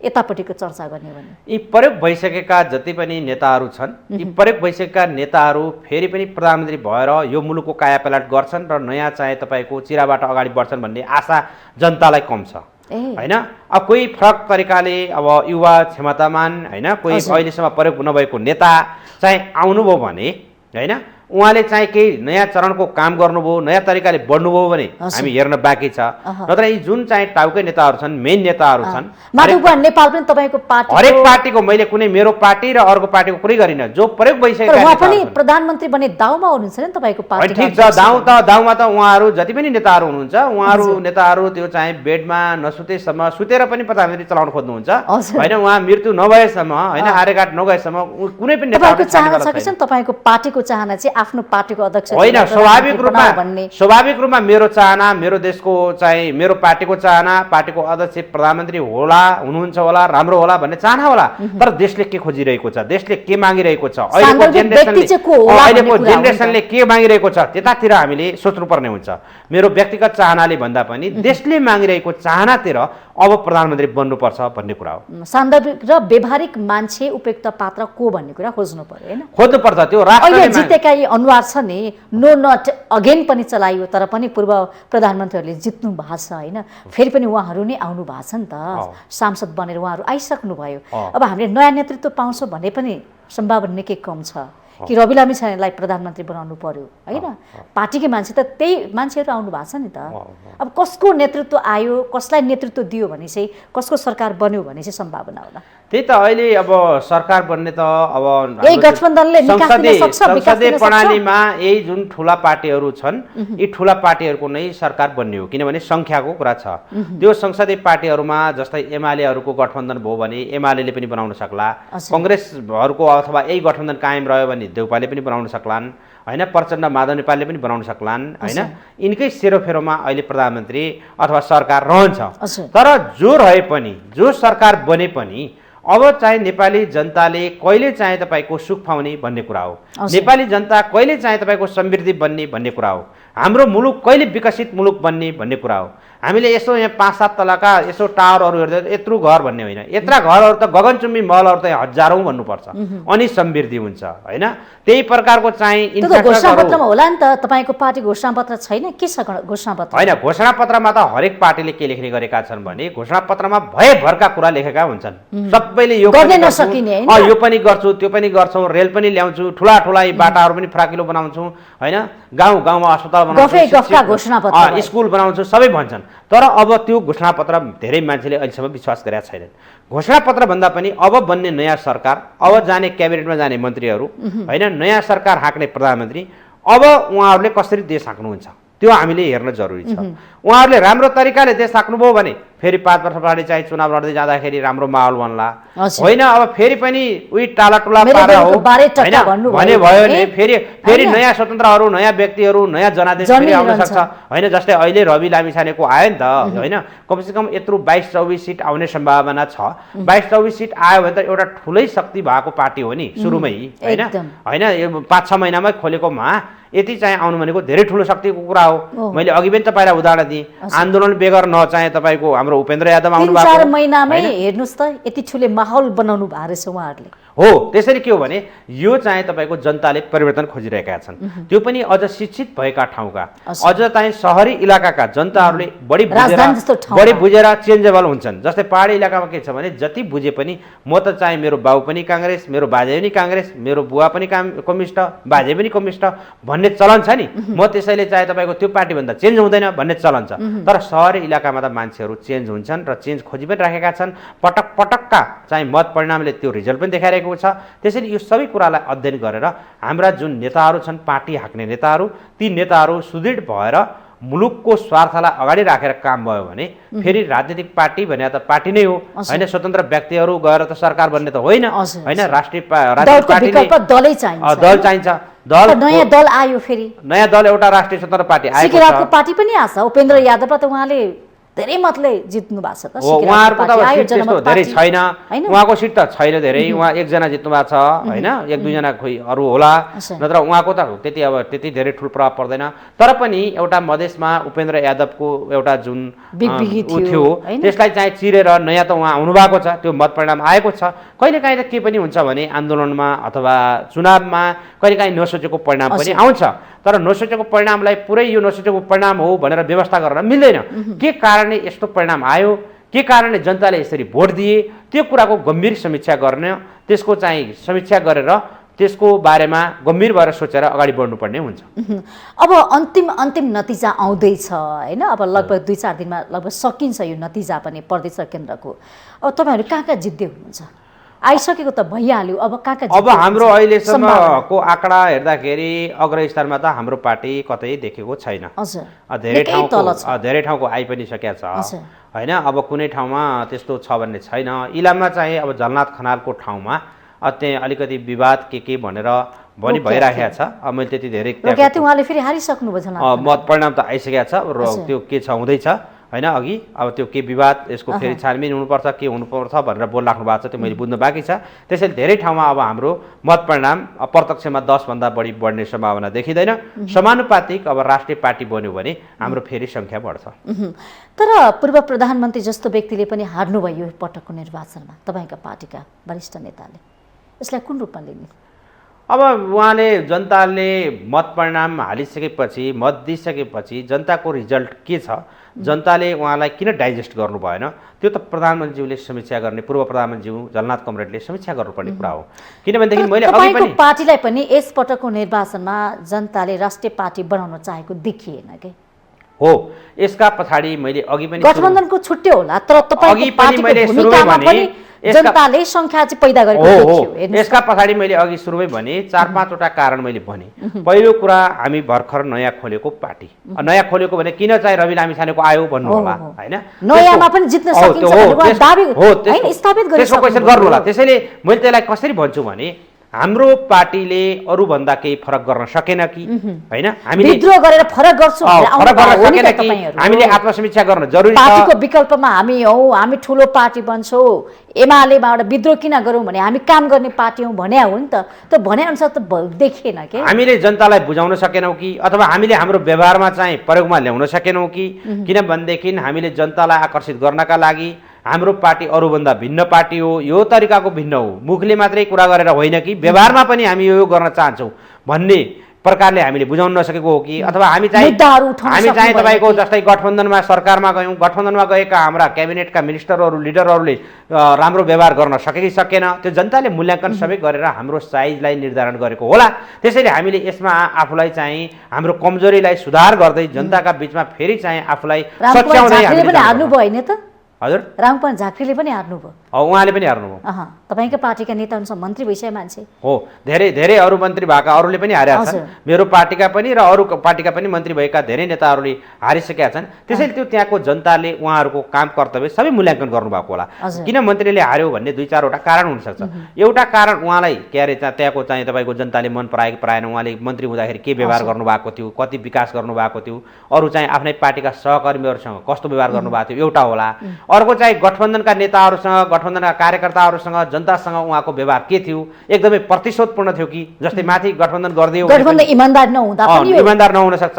यतापट्टिको चर्चा गर्ने भने यी प्रयोग भइसकेका जति पनि नेताहरू छन्, यी प्रयोग भइसकेका नेताहरू फेरि पनि प्रधानमन्त्री भएर यो मुलुकको कायापलट गर्छन् र नयाँ चाहिँ तपाईँको चिराबाट अगाडि बढ्छन् भन्ने आशा जनतालाई कम छ होइन। अब कोही फरक तरिकाले अब युवा क्षमतामान होइन, कोही अहिलेसम्म प्रयोग नभएको नेता चाहिँ आउनुभयो भने होइन, उहाँले चाहिँ केही नयाँ चरणको काम गर्नुभयो, नयाँ तरिकाले बढ्नुभयो भने हामी हेर्न बाँकी छ। नत्र यी जुन चाहिँ टाउकै नेताहरू छन्, मेन नेताहरू छन्, नेपाल पनि तपाईँको पार्टी, हरेक पार्टीको, मैले कुनै मेरो पार्टी र अर्को पार्टीको कुनै गरिनँ, जो प्रयोग भइसकेका पनि प्रधानमन्त्री बने दाउमा हुनुहुन्छ नि तपाईँको पार्टी। ठिक छ, दाउमा त उहाँहरू जति पनि नेताहरू हुनुहुन्छ, उहाँहरू नेताहरू त्यो चाहिँ बेडमा नसुतेसम्म, सुतेर पनि प्रधानमन्त्री चलाउन खोज्नुहुन्छ होइन, उहाँ मृत्यु नभएसम्म होइन, आर्यघाट नगएसम्म कुनै पनि नेताको चाहना छ कि तपाईँको पार्टीको चाहना चाहिँ आफ्नो पार्टीको अध्यक्ष होइन। स्वाभाविक रूपमा मेरो चाहना, मेरो देशको चाहिँ मेरो पार्टीको चाहना, पार्टीको अध्यक्ष प्रधानमन्त्री हुनुहुन्छ होला, राम्रो होला भन्ने चाहना होला। तर देशले के खोजिरहेको छ, देशले के मागिरहेको छ, अहिलेको जेनेरेसनले के मागिरहेको छ, त्यतातिर हामीले सोच्नुपर्ने हुन्छ। मेरो व्यक्तिगत चाहनाले भन्दा पनि देशले मागिरहेको चाहनातिर अब प्रधानमन्त्री बन्नुपर्छ भन्ने कुरा हो। सान्दर्भिक र व्यवहारिक मान्छे उपयुक्त पात्र को भन्ने कुरा खोज्नु पर्यो होइन, खोज्नुपर्छ। त्यो राष्ट्रले जितेका यी अनुहार छ नि, नो नट अगेन पनि चलाइयो, तर पनि पूर्व प्रधानमन्त्रीहरूले जित्नु भएको छ होइन, फेरि पनि उहाँहरू नै आउनु भएको छ नि त, सांसद बनेर उहाँहरू आइसक्नुभयो। अब हामीले नयाँ नेतृत्व पाउँछौँ भने पनि सम्भावना निकै कम छ कि रवि लामिछानेलाई प्रधानमन्त्री बनाउनु पर्यो होइन। पार्टीकै मान्छे त त्यही मान्छेहरू आउनु भएको छ नि त। अब कसको नेतृत्व आयो, कसलाई नेतृत्व दियो भने चाहिँ, कसको सरकार बन्यो भने चाहिँ सम्भावना होला? त्यही त अहिले अब सरकार बन्ने त अब यही गठबन्धनले संसदीय प्रणालीमा यही जुन ठुला पार्टीहरू छन्, यी ठुला पार्टीहरूको नै सरकार बन्ने हो, किनभने सङ्ख्याको कुरा छ। त्यो संसदीय पार्टीहरूमा जस्तै एमालेहरूको गठबन्धन भयो भने एमाले पनि बनाउन सक्ला, कङ्ग्रेसहरूको अथवा यही गठबन्धन कायम रह्यो भने देउपाले पनि बनाउन सक्लान् होइन, प्रचण्ड माधव नेपालले पनि बनाउन सक्लान् होइन। यिनकै सेरोफेरोमा अहिले प्रधानमन्त्री अथवा सरकार रहन्छ। तर जो रहे पनि, जो सरकार बने पनि अब चाहिँ नेपाली जनताले कहिले चाहिँ तपाईँको सुख पाउने भन्ने कुरा हो, नेपाली जनता कहिले चाहिँ तपाईँको समृद्धि बन्ने भन्ने कुरा हो, हाम्रो मुलुक कहिले विकसित मुलुक बन्ने भन्ने कुरा हो। हामीले यसो यहाँ 5-7 तलाका यसो टावरहरू हेर्दा यत्रो घर भन्ने होइन, यत्रा घरहरू त गगनचुम्बी महलहरू त हजारौँ भन्नुपर्छ अनि समृद्धि हुन्छ होइन। त्यही प्रकारको चाहिँ घोषणापत्रमा होला नि त, तपाईँको पार्टी घोषणापत्र छैन के छ? घोषणापत्र होइन, घोषणापत्रमा त हरेक पार्टीले के लेख्ने गरेका छन् भने घोषणापत्रमा भयभरका कुरा लेखेका हुन्छन्, सबैले यो गर्न नसकिने, यो पनि गर्छु, त्यो पनि गर्छौँ, रेल पनि ल्याउँछु, ठुला यी बाटाहरू पनि फ्राकिलो बनाउँछौँ होइन, गाउँमा अस्पताल बनाउँछु, स्कुल बनाउँछु, सबै भन्छन्। तर अब त्यो घोषणापत्र धेरै मान्छेले अहिलेसम्म विश्वास गरेका छैनन्। घोषणापत्र भन्दा पनि अब बन्ने नयाँ सरकार, अब जाने क्याबिनेटमा जाने मन्त्रीहरू होइन, नयाँ सरकार हाँक्ने प्रधानमन्त्री, अब उहाँहरूले कसरी देश हाँक्नुहुन्छ त्यो हामीले हेर्न जरुरी छ। उहाँहरूले राम्रो तरिकाले देश हाँक्नुभयो भने फेरि 5 वर्ष पछाडि चाहिँ चुनाव लड्दै जाँदाखेरि राम्रो माहौल बन्ला। होइन अब फेरि पनि उही टालाटुला पारा हो भने भयो भने फेरि नयाँ स्वतन्त्रहरू, नयाँ व्यक्तिहरू, नयाँ जनादेश फेरि आउन सक्छ। होइन जस्तै अहिले रवि लामिछानेको आयो नि त, होइन कमसेकम यत्रो 22-24 सिट आउने सम्भावना छ। 22-24 सिट आयो भने त एउटा ठुलै शक्ति भएको पार्टी हो नि सुरुमै, होइन होइन यो 5-6 महिनामै खोलेकोमा यति चाहिँ आउनु भनेको धेरै ठुलो शक्तिको कुरा हो। मैले अघि पनि तपाईँलाई उदाहरण दिएँ, आन्दोलन बेगर नचाहे तपाईँको हाम्रो उपेन्द्र यादव आउनु भएको 3-4 महिनामै हेर्नुस् त यति ठुलो माहौल बनाउनु भएको रहेछ उहाँहरूले। हो त्यसैले के हो भने यो चाहिँ तपाईँको जनताले परिवर्तन खोजिरहेका छन्, त्यो पनि अझ शिक्षित भएका ठाउँका, अझ चाहिँ शहरी इलाकाका जनताहरूले बढी बुझेर चेन्जेबल हुन्छन्। जस्तै पहाडी इलाकामा के छ भने जति बुझे पनि म त चाहिँ मेरो बाउ पनि काङ्ग्रेस, मेरो बाजे पनि काङ्ग्रेस, मेरो बुवा पनि कम्युनिस्ट, बाजे पनि कम्युनिस्ट भन्ने चलन छ नि, म त्यसैले चाहिँ तपाईँको त्यो पार्टीभन्दा चेन्ज हुँदैन भन्ने चलन छ। तर शहरी इलाकामा त मान्छेहरू चेन्ज हुन्छन् र चेन्ज खोजी पनि राखेका छन्। पटक पटकका चाहिँ मत परिणामले त्यो रिजल्ट पनि देखाइरहेको छ। त्यसैले यो सबै कुरालाई अध्ययन गरेर हाम्रा जुन नेताहरू छन्, पार्टी हाँक्ने नेताहरू, ती नेताहरू सुदृढ भएर मुलुकको स्वार्थलाई अगाडि राखेर काम भयो भने फेरि राजनीतिक पार्टी भने त पार्टी नै हो, होइन स्वतन्त्र व्यक्तिहरू गएर त सरकार बन्ने त होइन। होइन राष्ट्रिय पार्टी दल चाहिन्छ। नयाँ दल आयो, फेरि नयाँ दल एउटा राष्ट्रिय स्वतन्त्र पार्टी आएको छ। सिक्किमको पार्टी पनि आछ। उपेन्द्र यादवलाई त उहाँले धेरै मतले जित्नु भएको छ त। उहाँहरूको त सिट त्यस्तो धेरै छैन, उहाँको सिट त छैन धेरै, उहाँ एकजना जित्नु भएको छ, होइन 1-2 जना खोइ अरू होला, नत्र उहाँको त त्यति धेरै ठुलो प्रभाव पर्दैन। तर पनि एउटा मधेसमा उपेन्द्र यादवको एउटा जुन ऊ थियो त्यसलाई चाहिँ चिरेर नयाँ त उहाँ आउनुभएको छ, त्यो मत परिणाम आएको छ। कहिलेकाहीँ त के पनि हुन्छ भने आन्दोलनमा अथवा चुनावमा कहिलेकाहीँ नसोचेको परिणाम पनि आउँछ। तर नसोचेको परिणामलाई पुरै यो नसोचेको परिणाम हो भनेर व्यवस्था गर्न मिल्दैन। के कारणले यस्तो परिणाम आयो, के कारणले जनताले यसरी भोट दिए, त्यो कुराको गम्भीर समीक्षा गर्ने, त्यसको चाहिँ समीक्षा गरेर त्यसको बारेमा गम्भीर भएर सोचेर अगाडि बढ्नुपर्ने हुन्छ। अब अन्तिम नतिजा आउँदैछ, होइन अब लगभग 2-4 दिनमा लगभग सकिन्छ यो नतिजा पनि प्रदेश र केन्द्रको। अब तपाईँहरू कहाँ जित्दै हुनुहुन्छ? आइसकेको त भइहाल्यो, अब कहाँ अब हाम्रो अहिलेसम्मको आँकडा हेर्दाखेरि अग्रस्थानमा त हाम्रो पार्टी कतै देखेको छैन। धेरै ठाउँको आइ पनि सकेको छ, होइन अब कुनै ठाउँमा त्यस्तो छ भन्ने छैन। इलाममा चाहिँ अब झलनाथ खनालको ठाउँमा त्यहाँ अलिकति विवाद के भनेर भइराखेको छ। अब मैले त्यति धेरै उहाँले फेरि हारिसक्नु भयो, मत परिणाम त आइसकेको छ र त्यो के छ हुँदैछ, होइन अघि अब त्यो के विवाद यसको फेरि छानबिन हुनुपर्छ, के हुनुपर्छ भनेर बोल राख्नु भएको छ, त्यो मैले बुझ्नु बाँकी छ। त्यसैले धेरै ठाउँमा अब हाम्रो मत परिणाम प्रत्यक्षमा 10 भन्दा बढी बढ्ने सम्भावना देखिँदैन। समानुपातिक अब राष्ट्रिय पार्टी बन्यो भने हाम्रो फेरि सङ्ख्या बढ्छ। तर पूर्व प्रधानमन्त्री जस्तो व्यक्तिले पनि हार्नुभयो पटकको निर्वाचनमा, तपाईँका पार्टीका वरिष्ठ नेताले, यसलाई कुन रूपमा लिने? अब उहाँले जनताले मत परिणाम हालिसकेपछि, मत दिइसकेपछि जनताको रिजल्ट के छ, जनताले उहाँलाई किन डाइजेस्ट गर्नु भएन, त्यो त प्रधानमन्त्रीज्यूले समीक्षा गर्ने, पूर्व प्रधानमन्त्रीज्यू झलनाथ कमरेडले समीक्षा गर्नुपर्ने कुरा हो। किनभनेदेखि मैले अघि पनि पार्टीलाई पनि यस पटकको निर्वाचनमा जनताले राष्ट्रिय पार्टी बनाउन चाहेको देखिएन के हो। यसका पछाडि मैले अघि पनि गठबन्धनको छुट्टै होला, तर तपाईँको पार्टीको भूमिकामा पनि जनताले संख्या चाहिँ पैदा गरेको देखियो। यसका पछाडि मैले अघि सुरुमै भने 4-5 वटा कारण मैले भने। पहिलो कुरा, हामी भर्खर नयाँ खोलेको पार्टी, नयाँ खोलेको भने किन चाहिँ रवि लामिछानेको आयो भन्नु होला, होइन नयाँमा पनि जित्न सकिन्छ भन्ने दाबी हैन स्थापित त्यसको क्वेशन गर्नु होला। त्यसैले मैले त्यसलाई कसरी भन्छु भने हाम्रो पार्टीले अरूभन्दा केही फरक गर्न सकेन कि, होइन हामीले विद्रोह गरेर फरक गर्छौँ, हामीले आत्मसमीक्षा गर्न जरुरी छ। पार्टीको विकल्पमा हामी हौ, हामी ठुलो पार्टी बन्छौँ, एमालेबाट विद्रोह किन गरौँ भने हामी काम गर्ने पार्टी हौँ भने हो नि त। त्यो भने अनुसार त देखिएन के। हामीले जनतालाई बुझाउन सकेनौँ कि, अथवा हामीले हाम्रो व्यवहारमा चाहिँ प्रयोगमा ल्याउन सकेनौँ कि, किनभनेदेखि हामीले जनतालाई आकर्षित गर्नका लागि हाम्रो पार्टी अरूभन्दा भिन्न पार्टी हो, यो तरिकाको भिन्न हो, मुखले मात्रै कुरा गरेर होइन कि व्यवहारमा पनि हामी यो गर्न चाहन्छौँ भन्ने प्रकारले हामीले बुझाउन नसकेको हो कि, अथवा हामी चाहिँ तपाईँको जस्तै गठबन्धनमा सरकारमा गयौँ, गठबन्धनमा गएका हाम्रा क्याबिनेटका मिनिस्टरहरू लिडरहरूले राम्रो व्यवहार गर्न सके कि सकेन, त्यो जनताले मूल्याङ्कन सबै गरेर हाम्रो साइजलाई निर्धारण गरेको होला। त्यसैले हामीले यसमा आफूलाई चाहिँ हाम्रो कमजोरीलाई सुधार गर्दै जनताका बिचमा फेरि चाहिँ आफूलाई सच्याउँदै हार्नु भयो नि त। हजुर रामकुमार झाँक्रीले पनि हार्नुभयो उहाँले पनि हार्नुभयो तपाईँकै पार्टीका नेता हुनुहुन्छ मन्त्री भइसके मान्छे हो धेरै धेरै अरू मन्त्री भएका अरूले पनि हारेका छन् मेरो पार्टीका पनि र अरू पार्टीका पनि मन्त्री भएका धेरै नेताहरूले हारिसकेका छन् त्यसैले त्यो त्यहाँको जनताले उहाँहरूको काम कर्तव्य सबै मूल्याङ्कन गर्नुभएको होला किन मन्त्रीले हार्यो भन्ने 2-4वटा कारण हुनसक्छ एउटा कारण उहाँलाई के अरे त्यहाँको चाहिँ तपाईँको जनताले मन पराएको पराएन उहाँले मन्त्री हुँदाखेरि के व्यवहार गर्नुभएको थियो कति विकास गर्नुभएको थियो अरू चाहिँ आफ्नै पार्टीका सहकर्मीहरूसँग कस्तो व्यवहार गर्नुभएको थियो एउटा होला अर्को चाहिँ गठबन्धनका नेताहरूसँग गठबन्धनका कार्यकर्ताहरूसँग जनतासँग उहाँको व्यवहार के थियो एकदमै प्रतिशोधपूर्ण थियो कि जस्तै माथि गठबन्धन गरिदियो गठबन्धन इमानदार नहुँदा पनि इमानदार नहुन सक्छ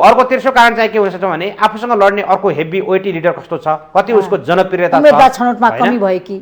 अर्को तेस्रो कारण चाहिँ के हुन सक्छ भने आफूसँग लड्ने अर्को हेभी वेटी लिडर कस्तो छ कति उसको जनप्रियता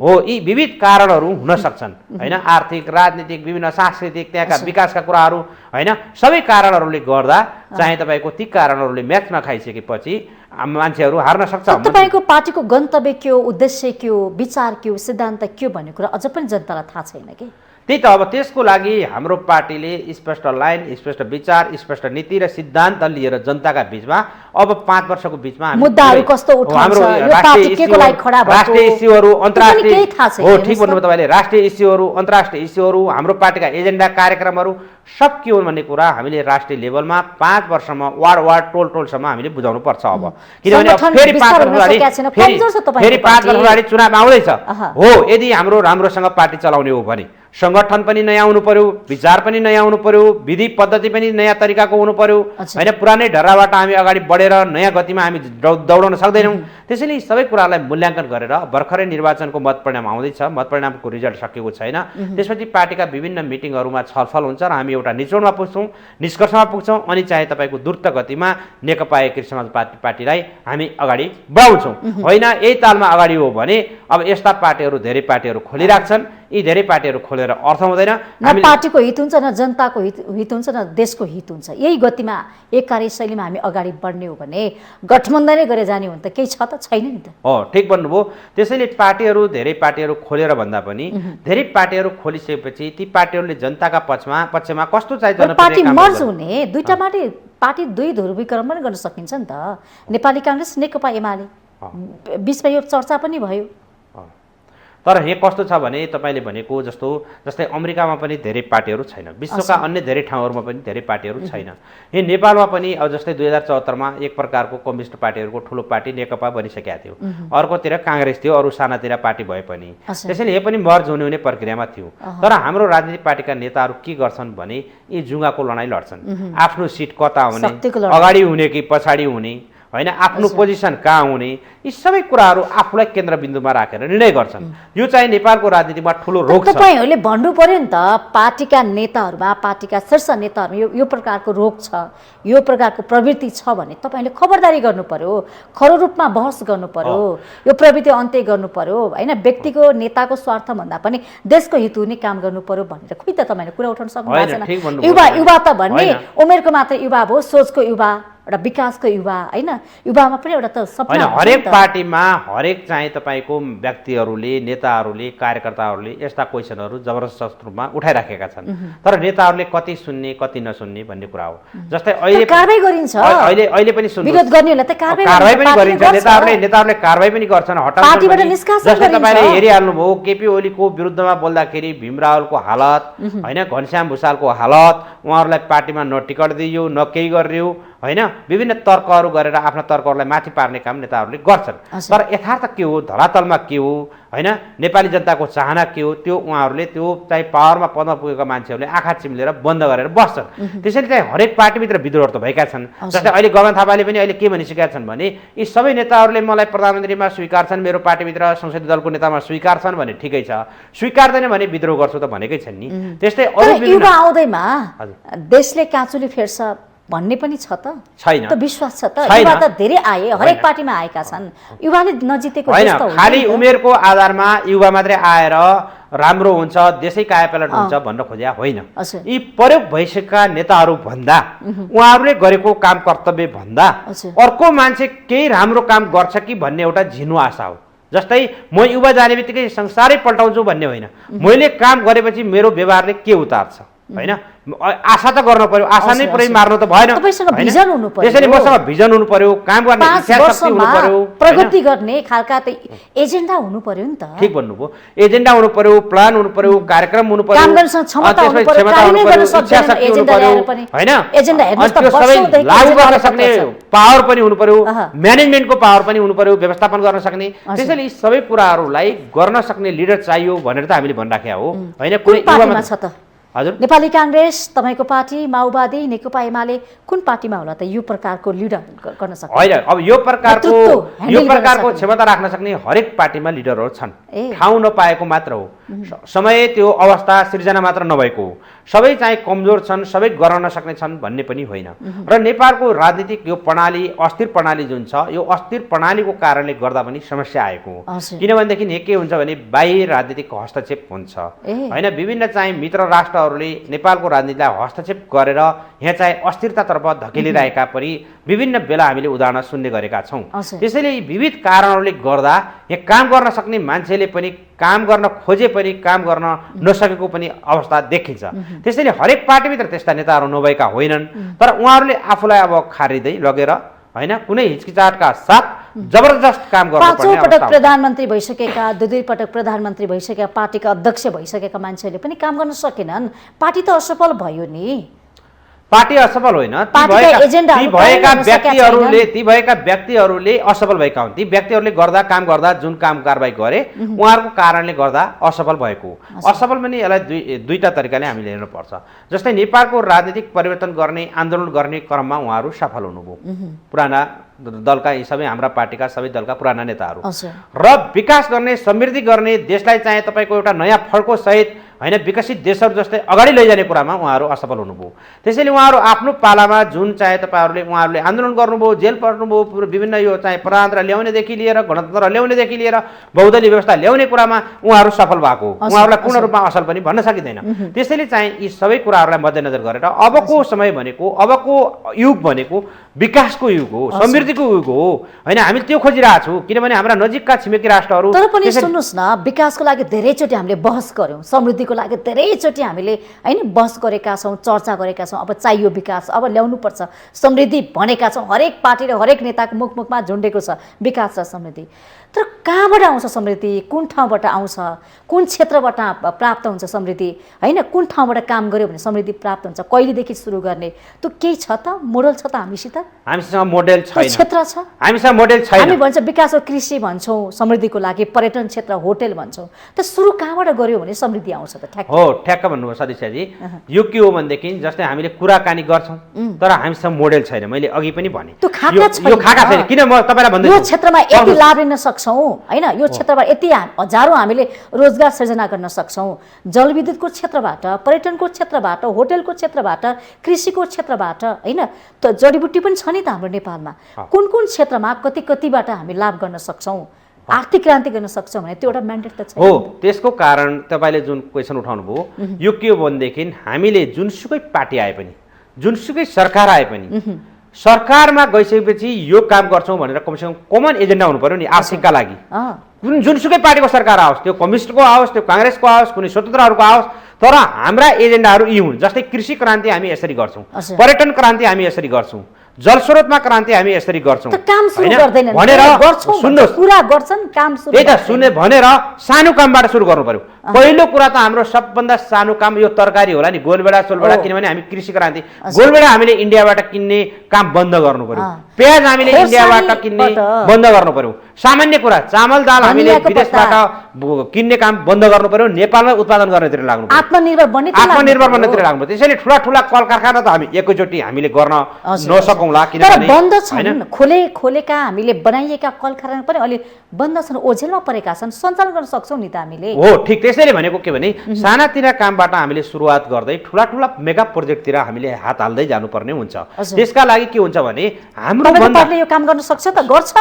हो यी विविध कारणहरू हुन सक्छन् हैन आर्थिक राजनीतिक विभिन्न सांस्कृतिक त्यहाँका विकासका कुराहरू हैन सबै कारणहरूले गर्दा चाहिँ तपाईको ती कारणहरूले म्याच नखाइसकेपछि मान्छेहरू हार्न सक्छ तपाईको पार्टीको गन्तव्य के हो उद्देश्य के हो विचार के हो सिद्धान्त के हो भन्ने कुरा अझ पनि जनतालाई थाहा छैन के त्यही त अब त्यसको लागि हाम्रो पार्टीले स्पष्ट लाइन स्पष्ट विचार स्पष्ट नीति र सिद्धान्त लिएर जनताका बीचमा अब 5 वर्षको बीचमा मुद्दाहरू कस्तो उठाउँछ यो पार्टी केको लागि खडा भएको राष्ट्रिय इस्युहरू अन्तर्राष्ट्रिय हो ठीक भन्नुभयो तपाईले राष्ट्रिय इस्युहरू अन्तर्राष्ट्रिय इस्युहरू हाम्रो पार्टीका एजेन्डा कार्यक्रमहरू सब के हुन् भन्ने कुरा हामीले राष्ट्रिय लेभलमा 5 वर्षमा वार्ड टोलसम्म हामीले बुझाउनु पर्छ अब किनभने फेरि 5 वर्ष अगाडि चुनाव आउँदैछ हो यदि हाम्रो राम्रोसँग पार्टी चलाउने हो भने संगठन पनि नयाँ हुनु पर्यो विचार पनि नयाँ हुनु पर्यो विधि पद्धति पनि नयाँ तरिकाको हुनु पर्यो हैन पुरानै ढर्राबाट हामी अगाडि बढेर नयाँ गतिमा हामी दौडाउन सक्दैनौँ त्यसैले सबै कुरालाई मूल्याङ्कन गरेर भर्खरै निर्वाचनको मतपरिणाम आउँदैछ मतपरिणामको रिजल्ट सकिएको छैन त्यसपछि पार्टीका विभिन्न मिटिङहरूमा छलफल हुन्छ र हामी एउटा निचोडमा पुग्छौँ निष्कर्षमा पुग्छौँ अनि चाहे तपाईको द्रुत गतिमा नेकपा एकीकृत समाज पार्टीलाई हामी अगाडि बढाउँछौँ होइन यही तालमा अगाडि हो भने अब यस्ता पार्टीहरू धेरै पार्टीहरू खोलिराख्छन् यी धेरै पार्टीहरू खोलेर अर्थ हुँदैन न पार्टीको हित हुन्छ न जनताको हित हुन्छ न देशको हित हुन्छ यही गतिमा एक कार्यशैलीमा हामी अगाडि बढ्ने हो भने गठबन्धनै गरेर जाने हो भने त केही छ त छैन नि त हो ठीक भन्नुभयो त्यसैले पार्टीहरू धेरै पार्टीहरू खोलेर भन्दा पनि धेरै पार्टीहरू खोलिसकेपछि ती पार्टीहरूले जनताका पक्षमा कस्तो चाहिँ पार्टी मर्ज हुने दुईटा पार्टी दुई ध्रुवीकरण पनि गर्न सकिन्छ नि त नेपाली कांग्रेस नेकपा एमाले बीचमा यो चर्चा पनि भयो तर हे कस्तो छ भने तपाईले भनेको जस्तै अमेरिकामा पनि धेरै पार्टीहरू छैन विश्वका अन्य धेरै ठाउँहरूमा पनि धेरै पार्टीहरू छैन यहाँ नेपालमा पनि अब जस्तै 2074 मा एक प्रकारको कम्युनिस्ट पार्टीहरूको ठुलो पार्टी नेकपा बनिसकेको थियो अर्कोतिर कांग्रेस थियो अरू सानातिर पार्टी भए पनि त्यसैले यो पनि मर्ज हुने प्रक्रियामा थियो तर हाम्रो राजनीतिक पार्टीका नेताहरू के गर्छन् भने यी जुङ्गाको लडाईँ लड्छन् आफ्नो सिट कता हुने अगाडि हुने कि पछाडि हुने हैन आफ्नो पोजिसन कहाँ हुने यी सबै कुराहरू आफूलाई केन्द्रबिन्दुमा राखेर निर्णय गर्छन् यो चाहिँ नेपालको राजनीतिमा ठुलो रोग छ तपाईहरुले भन्नु पर्यो नि त पार्टीका नेताहरुमा पार्टीका शीर्ष नेताहरुमा यो प्रकारको रोग छ यो प्रकारको प्रवृत्ति छ भने तपाईले खबरदारी गर्नु पर्यो खरो रूपमा बहस गर्नु पर्यो यो प्रवृत्ति अन्त्य गर्नु पर्यो हैन व्यक्तिको नेताको स्वार्थ भन्दा पनि देशको हित हुने काम गर्नु पर्यो भनेर खोइ त तपाईले कुरा उठाउन सक्नु भएको छैन युवा त भन्ने उमेरको मात्र युवा हो सोचको युवा एउटा विकासको युवा हैन युवामा पनि एउटा त सपना हरेक पार्टीमा हरेक चाहिँ तपाईको व्यक्तिहरूले नेताहरूले कार्यकर्ताहरूले यस्ता क्वेशनहरू जबरजस्त रूपमा उठाइराखेका छन् तर नेताहरूले कति सुन्ने कति नसुन्ने भन्ने कुरा हो जस्तै अहिले कारबाही गरिन्छ अहिले पनि सुन्नु विरोध गर्नेलाई त कारबाही पनि गरिन्छ नेताहरूले कारबाही पनि गर्छन् पार्टीबाट निष्कासन जस्तै तपाईले हेरिहाल्नु भयो केपी ओलीको विरुद्धमा बोल्दाखेरि भीम रावलको हालत हैन घनश्याम भुसालको हालत उहाँहरूलाई पार्टीमा न टिकट दियो न केही गरियो हैन विभिन्न तर्कहरू गरेर आफ्ना तर्कहरूलाई माथि पार्ने काम नेताहरूले गर्छन् तर यथार्थ के हो धरातलमा के हो हैन नेपाली जनताको चाहना के हो त्यो उहाँहरूले त्यो चाहिँ पावरमा पदमा पुगेका मान्छेहरूले आँखा चिम्लेर बन्द गरेर बस्छन् त्यसैले चाहिँ हरेक पार्टीभित्र विद्रोहहरू त भएका छन् जस्तै अहिले गगन थापाले पनि अहिले के भनिसकेका छन् भने यी सबै नेताहरूले मलाई प्रधानमन्त्रीमा स्वीकार छन् मेरो पार्टीभित्र संसदीय दलको नेतामा स्वीकार छन् भने ठिकै छ स्वीकार्दैन भने विद्रोह गर्छु त भनेकै छन् नि त्यस्तै अरु युवा आउँदैमा देशले काँचुली फेर्छ भन्ने पनि छ त छैन त विश्वास छ त युवा त धेरै आए हरेक पार्टीमा आएका छन् युवाले नजितेको देश त होइन खाली उमेरको आधारमा युवा मात्रै आएर राम्रो हुन्छ देशै कायापलट हुन्छ भन्न खोज्या होइन यी प्रयोग भइसकेका नेताहरू भन्दा उहाँहरूले गरेको काम कर्तव्य भन्दा अर्को मान्छे केही राम्रो काम गर्छ कि भन्ने एउटा झिनो आशा हो जस्तै म युवा जाने बित्तिकै संसारै पल्टाउँछु भन्ने होइन मैले काम गरेपछि मेरो व्यवहारले के उतार्छ हैन आशा त गर्न पर्यो, आशा नै पुरै मार्नु त भएन। तपाईसँग भिजन हुनु पर्यो। त्यसैले मसँग भिजन हुनु पर्यो, काम गर्ने इच्छा शक्ति हुनु पर्यो, प्रगति गर्ने खालका त एजेन्डा हुनु पर्यो नि त। ठीक भन्नुभयो, एजेन्डा हुनु पर्यो, प्लान हुनु पर्यो, कार्यक्रम हुनु पर्यो, काम गर्न क्षमता हुनु पर्यो, कार्यान्वयन गर्न सक्दैन एजेन्डा ल्याएर पनि हैन, एजेन्डा हेर्नुस् त त्यो सबै वर्षौंदेखि लागू गर्न एजेन्डा सक्ने पावर पनि हुनु पर्यो, म्यानेजमेन्टको पावर पनि हुनु पर्यो, व्यवस्थापन गर्न सक्ने। त्यसैले यी सबै कुराहरूलाई गर्न सक्ने लिडर चाहियो भनेर त हामीले भनिराखेका हो हैन। कुनै पार्टीमा छ त? हजुर, नेपाली कांग्रेस, तपाईको पार्टी, माओवादी, नेकपा एमाले कुन पार्टीमा होला त यो प्रकारको लिडर गर्न सक्ने? हैन, अब यो प्रकारको क्षमता राख्न सक्ने हरेक पार्टीमा लिडरहरू छन्। ठाउँ नपाएको मात्र हो, समय त्यो अवस्था सिर्जना मात्र नभएको हो। सबै चाहिँ कमजोर छन्, सबै गर्न नसक्ने छन् भन्ने पनि होइन। र नेपालको राजनीतिक यो प्रणाली, अस्थिर प्रणाली जुन छ, यो अस्थिर प्रणालीको कारणले गर्दा पनि समस्या आएको हो। किनभनेदेखि के हुन्छ भने बाह्य राजनीतिक हस्तक्षेप हुन्छ हैन। विभिन्न चाहिँ मित्र राष्ट्रहरूले नेपालको राजनीतिलाई हस्तक्षेप गरेर यहाँ चाहिँ अस्थिरतातर्फ धकेलिरहेका पनि विभिन्न बेला हामीले उदाहरण सुन्ने गरेका छौँ। त्यसैले यी विविध कारणहरूले गर्दा यहाँ काम गर्न सक्ने मान्छेले पनि काम गर्न खोजे पनि काम गर्न नसकेको पनि अवस्था देखिन्छ। त्यसैले हरेक पार्टीभित्र त्यस्ता नेताहरू नभएका होइनन्, तर उहाँहरूले आफूलाई अब खारिँदै लगेर हैन कुनै हिचकिचाहटका साथ जबरजस्त काम गर्नुपर्ने पाँचौं पटक प्रधानमन्त्री भइसकेका, दुई पटक प्रधानमन्त्री भइसकेका, पार्टीका अध्यक्ष भइसकेका मान्छेहरूले पनि काम गर्न सकेनन्। पार्टी त असफल भयो नि। पार्टी असफल होइन, ती भएका व्यक्तिहरूले असफल भएका हुन्। ती व्यक्तिहरूले गर्दा काम गर्दा जुन काम कारबाही गरे उहाँहरूको कारणले गर्दा असफल भएको। असफल पनि यसलाई दुईटा तरिकाले हामीले हेर्नुपर्छ। जस्तै नेपालको राजनीतिक परिवर्तन गर्ने, आन्दोलन गर्ने क्रममा उहाँहरू सफल हुनुभयो। पुराना दलका यी सबै हाम्रा पार्टीका सबै दलका पुराना नेताहरू र विकास गर्ने, समृद्धि गर्ने, देशलाई चाहिँ तपाईँको एउटा नयाँ फड्को सहित हैन विकसित देशहरू जस्तै अगाडि लैजाने कुरामा उहाँहरू असफल हुनुभयो। त्यसैले उहाँहरू आफ्नो पालामा जुन चाहे उहाँहरूले आन्दोलन गर्नुभयो, जेल पर्नुभयो, विभिन्न यो चाहिँ प्रजातन्त्र ल्याउनेदेखि लिएर गणतन्त्र ल्याउनेदेखि लिएर बहुदलीय व्यवस्था ल्याउने कुरामा उहाँहरू सफल भएको, उहाँहरूलाई पूर्ण रूपमा असल पनि भन्न सकिँदैन। त्यसैले चाहिँ यी सबै कुराहरूलाई मध्यनजर गरेर अबको समय भनेको, अबको युग भनेको विकासको युग हो, समृद्धिको युग हो हैन। हामी त्यो खोजिरहेछौँ, किनभने हाम्रा नजिकका छिमेकी राष्ट्रहरू। तर पनि सुन्नुहोस् न, विकासको लागि धेरैचोटि हामीले बहस गर्यौँ, समृद्धिको लागि धेरैचोटि हामीले हैन बहस गरेका छौँ, चर्चा गरेका छौँ। अब चाहियो विकास, अब ल्याउनुपर्छ समृद्धि भनेका छौँ। हरेक पार्टी र हरेक नेताको मुखमा झुन्डेको छ विकास र समृद्धि। तर कहाँबाट आउँछ समृद्धि? कुन ठाउँबाट आउँछ? कुन क्षेत्रबाट प्राप्त हुन्छ समृद्धि? हैन कुन ठाउँबाट काम गर्यो भने समृद्धि प्राप्त हुन्छ? कहिलेदेखि सुरु गर्ने? त्यो केही छ त? मोडल छ त हामीसित? हामीसँग मोडेल छैन, क्षेत्र छ हामीसँग मोडेल छैन। हामी भन्छ विकास र कृषि भन्छौँ, समृद्धिको लागि पर्यटन क्षेत्र, होटल भन्छौँ। त सुरु कहाँबाट गर्यो भने समृद्धि आउँछ त? ठ्याक्क हो, ठ्याक्क भन्नुभयो सदस्यजी। यो के हो भनेदेखि जस्तै हामीले कुराकानी गर्छौँ तर हामीसँग मोडेल छैन। मैले अघि पनि भने त्यो खाका छैन। किन म तपाईँलाई भन्दैछु, यो क्षेत्रमा यति लाभ लिन सक्छौँ हैन, यो क्षेत्रबाट यति हजारौँ हामीले रोजगार सृजना गर्न सक्छौँ। जलविद्युतको क्षेत्रबाट, पर्यटनको क्षेत्रबाट, होटलको क्षेत्रबाट, कृषिको क्षेत्रबाट हैन। त जडीबुटी पनि छ नि त हाम्रो नेपालमा। कुन कुन क्षेत्रमा कतिबाट हामी लाभ गर्न सक्छौँ, आर्थिक क्रान्ति गर्न सक्छौँ भने त्यो एउटा म्यान्डेट त छ। हो, त्यसको कारण तपाईँले जुन क्वेसन उठाउनु भयो यो के हो भनेदेखि हामीले जुनसुकै पार्टी आए पनि, जुनसुकै सरकार आए पनि, सरकारमा गइसकेपछि यो काम गर्छौँ भनेर कमसेकम कमन एजेन्डा हुनु पर्यो नि आर्थिकका लागि। जुनसुकै पार्टीको सरकार आओस्, त्यो कम्युनिस्टको आओस्, त्यो काङ्ग्रेसको आओस्, कुनै स्वतन्त्रहरूको आओस्, तर हाम्रा एजेन्डाहरू यी हुन्। जस्तै कृषि क्रान्ति हामी यसरी गर्छौँ, पर्यटन क्रान्ति हामी यसरी गर्छौँ, जलस्रोतमा क्रान्ति हामी यसरी गर्छौँ भनेर सुन्नुहोस्, कुरा गर्छन् काम सुरु त्यही त सुन्ने भनेर सानो कामबाट सुरु गर्नु पर्यो। पहिलो कुरा त हाम्रो सबभन्दा सानो काम यो तरकारी होला नि, गोलबेडा सोलबेडा, किनभने हामी कृषि क्रान्ति, गोलबेडा हामीले इन्डियाबाट किन्ने काम बन्द गर्नु पर्यो, प्याज हामीले इन्डियाबाट किन्ने बन्द गर्नु पर्यो। सामान्य कुरा चामल दाल हामीले विदेशबाट किन्ने काम बन्द गर्नु पर्यो, नेपालमा उत्पादन गर्नेतिर लाग्नु पर्यो, आत्मनिर्भर बन्नेतिर लाग्नु पर्यो। त्यसैले ठुला ठुला कल कारखाना त हामी एकैचोटि हामीले गर्न नसकौँला, किनभने बन्द छन्। खोलेका हामीले बनाइएका कल कारखाना पनि अलि बन्द छन्, ओझेलमा परेका छन्, सञ्चालन गर्न सक्छौँ नि त हामीले। हो, ठिक। त्यसैले भनेको के भने सानातिना कामबाट हामीले सुरुवात गर्दै ठुला ठुला मेगा प्रोजेक्टतिर हामीले हात हाल्दै जानुपर्ने हुन्छ। त्यसका लागि के हुन्छ भने हाम्रो पार्टीले यो काम गर्न सक्छ त? गर्छ।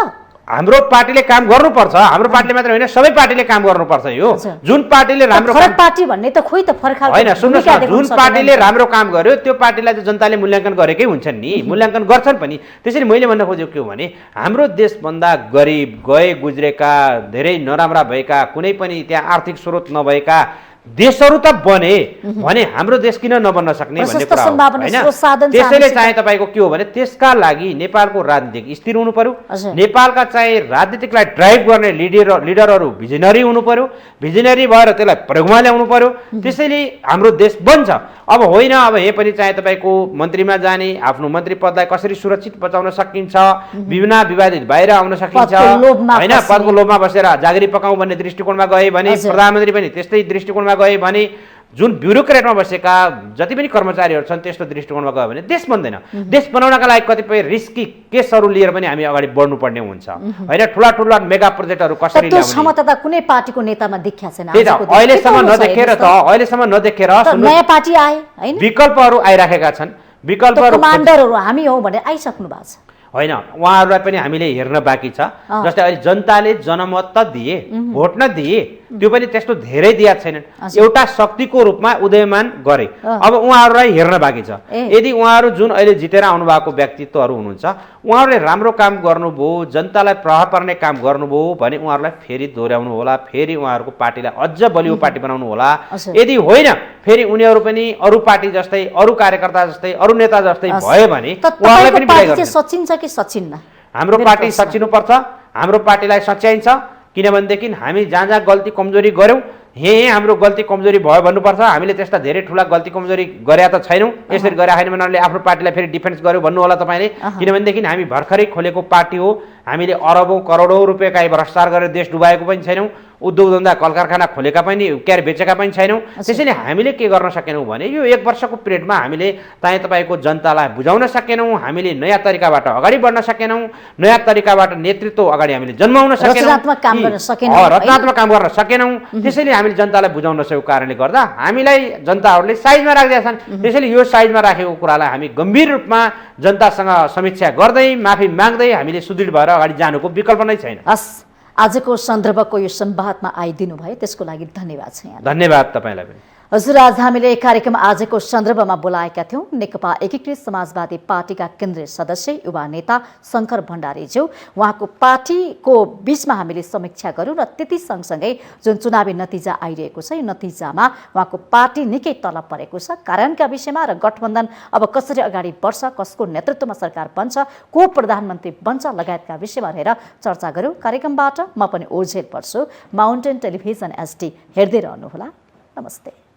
हाम्रो पार्टीले काम गर्नुपर्छ, हाम्रो पार्टीले मात्र होइन सबै पार्टीले काम गर्नुपर्छ। यो जुन पार्टीले राम्रो पार्टी भन्ने त खोइ त फरक होइन। सुन्नुहोस् न, जुन पार्टीले राम्रो काम गर्यो त्यो पार्टीलाई त जनताले मूल्याङ्कन गरेकै हुन्छन् नि, मूल्याङ्कन गर्छन् पनि। त्यसैले मैले भन्न खोजेको के हो भने हाम्रो देशभन्दा गरिब, गए गुज्रेका, धेरै नराम्रा भएका, कुनै पनि त्यहाँ आर्थिक स्रोत नभएका देशहरू त बने भने हाम्रो देश किन नबन्न सक्ने भन्ने कुरा हो हैन। त्यसैले चाहिँ तपाईको के हो भने त्यसका लागि नेपालको राजनीतिक स्थिर हुनु पर्यो, नेपालका चाहिँ राजनीतिकलाई ड्राइभ गर्ने लिडरहरू भिजनरी हुनु पर्यो, भिजनरी भएर त्यसलाई प्रयोगमा ल्याउनु पर्यो, त्यसैले हाम्रो देश बन्छ। अब होइन अब यही पनि चाहिँ तपाईको मन्त्रीमा जाने आफ्नो मन्त्री पदलाई कसरी सुरक्षित बचाउन सकिन्छ, विभिन्न विवादित बाहिर आउन सकिन्छ हैन, पदको लोभमा बसेर जागिरी पकाउँ भन्ने दृष्टिकोणमा गए भने, प्रधानमन्त्री पनि त्यस्तै दृष्टिकोणमा गए भने, जुन ब्युरोक्रेटमा बसेका जति पनि कर्मचारीहरू छन् त्यस्तो दृष्टिकोणमा गयो भने देश बन्दैन। देश बनाउनका लागि कतिपय रिस्की केसहरू लिएर पनि हामी अगाडि बढ्नुपर्ने हुन्छ हैन। ठुला ठुला मेगा प्रोजेक्टहरू कसरी ल्याउने क्षमता त कुनै पार्टीको नेतामा देखिया छैन। अहिलेसम्म नदेखेर नयाँ पार्टी आए हैन, विकल्पहरू आइराखेका छन्, विकल्पहरू कमान्डरहरू हामी हौ भने आइसक्नु भएको छ होइन, उहाँहरूलाई पनि हामीले हेर्न बाँकी छ। जस्तै अहिले जनताले जनमत त दिए, भोट न दिए, त्यो पनि त्यस्तो धेरै दिया छैनन्, एउटा शक्तिको रूपमा उदयमान गरे। अब उहाँहरूलाई हेर्न बाँकी छ। यदि उहाँहरू जुन अहिले जितेर आउनुभएको व्यक्तित्वहरू हुनुहुन्छ उहाँहरूले राम्रो काम गर्नुभयो, जनतालाई प्रभाव पार्ने काम गर्नुभयो भने उहाँहरूलाई फेरि दोहोऱ्याउनु होला, फेरि उहाँहरूको पार्टीलाई अझ बलियो पार्टी बनाउनु होला। यदि होइन फेरि उनीहरू पनि अरू पार्टी जस्तै, अरू कार्यकर्ता जस्तै, अरू नेता जस्तै भयो भने उहाँलाई पनि बिदाई गर्छ। सचिन्छ कि सचिन्न? हाम्रो पार्टी सचिनुपर्छ, हाम्रो पार्टीलाई सच्याइन्छ, किनभनेदेखि हामी जहाँ जहाँ गल्ती कमजोरी गऱ्यौँ यही हाम्रो गल्ती कमजोरी भयो भन्नुपर्छ। हामीले त्यस्ता धेरै ठुला गल्ती कमजोरी गरे त छैनौँ, यसरी गरे होइन भने आफ्नो पार्टीलाई फेरि डिफेन्स गर्यो भन्नु होला तपाईँले, किनभनेदेखि हामी भर्खरै खोलेको पार्टी हो, हामीले अरबौँ करोडौँ रुपियाँ भ्रष्टाचार गरेर देश डुबाएको पनि छैनौँ, उद्योग धन्दा कल कारखाना खोलेका पनि बेचेका पनि छैनौँ। त्यसैले हामीले के गर्न सकेनौँ भने यो 1 वर्षको पिरियडमा हामीले चाहिँ तपाईँको जनतालाई बुझाउन सकेनौँ, हामीले नयाँ तरिकाबाट अगाडि बढ्न सकेनौँ, नयाँ तरिकाबाट नेतृत्व अगाडि हामीले जन्माउन सकेनौँ, रचनात्मक काम गर्न सकेनौँ। त्यसैले हामीले जनतालाई बुझाउन नसकेको कारणले गर्दा हामीलाई जनताहरूले साइजमा राख्दिएका छन्। त्यसैले यो साइजमा राखेको कुरालाई हामी गम्भीर रूपमा जनतासँग समीक्षा गर्दै माफी माग्दै हामीले सुदृढ भएर अगाडि जानुको विकल्प नै छैन। आजको सन्दर्भको यो संवादमा आइदिनु भयो त्यसको लागि धन्यवाद छ। धन्यवाद तपाईँलाई पनि। हजुर, आज हामीले कार्यक्रम आजको सन्दर्भमा बोलाएका थियौँ नेकपा एकीकृत समाजवादी पार्टीका केन्द्रीय सदस्य युवा नेता शङ्कर भण्डारीज्यू। उहाँको पार्टीको बीचमा हामीले समीक्षा गऱ्यौँ र त्यति सँगसँगै जुन चुनावी नतिजा आइरहेको छ यो नतिजामा उहाँको पार्टी निकै तल परेको छ, कारणका विषयमा र गठबन्धन अब कसरी अगाडि बढ्छ, कसको नेतृत्वमा सरकार बन्छ, को प्रधानमन्त्री बन्छ लगायतका विषयमा हेरेर चर्चा गऱ्यौँ। कार्यक्रमबाट म पनि ओझेल पर्छु। माउन्टेन टेलिभिजन HD हेर्दै रहनुहोला। नमस्ते।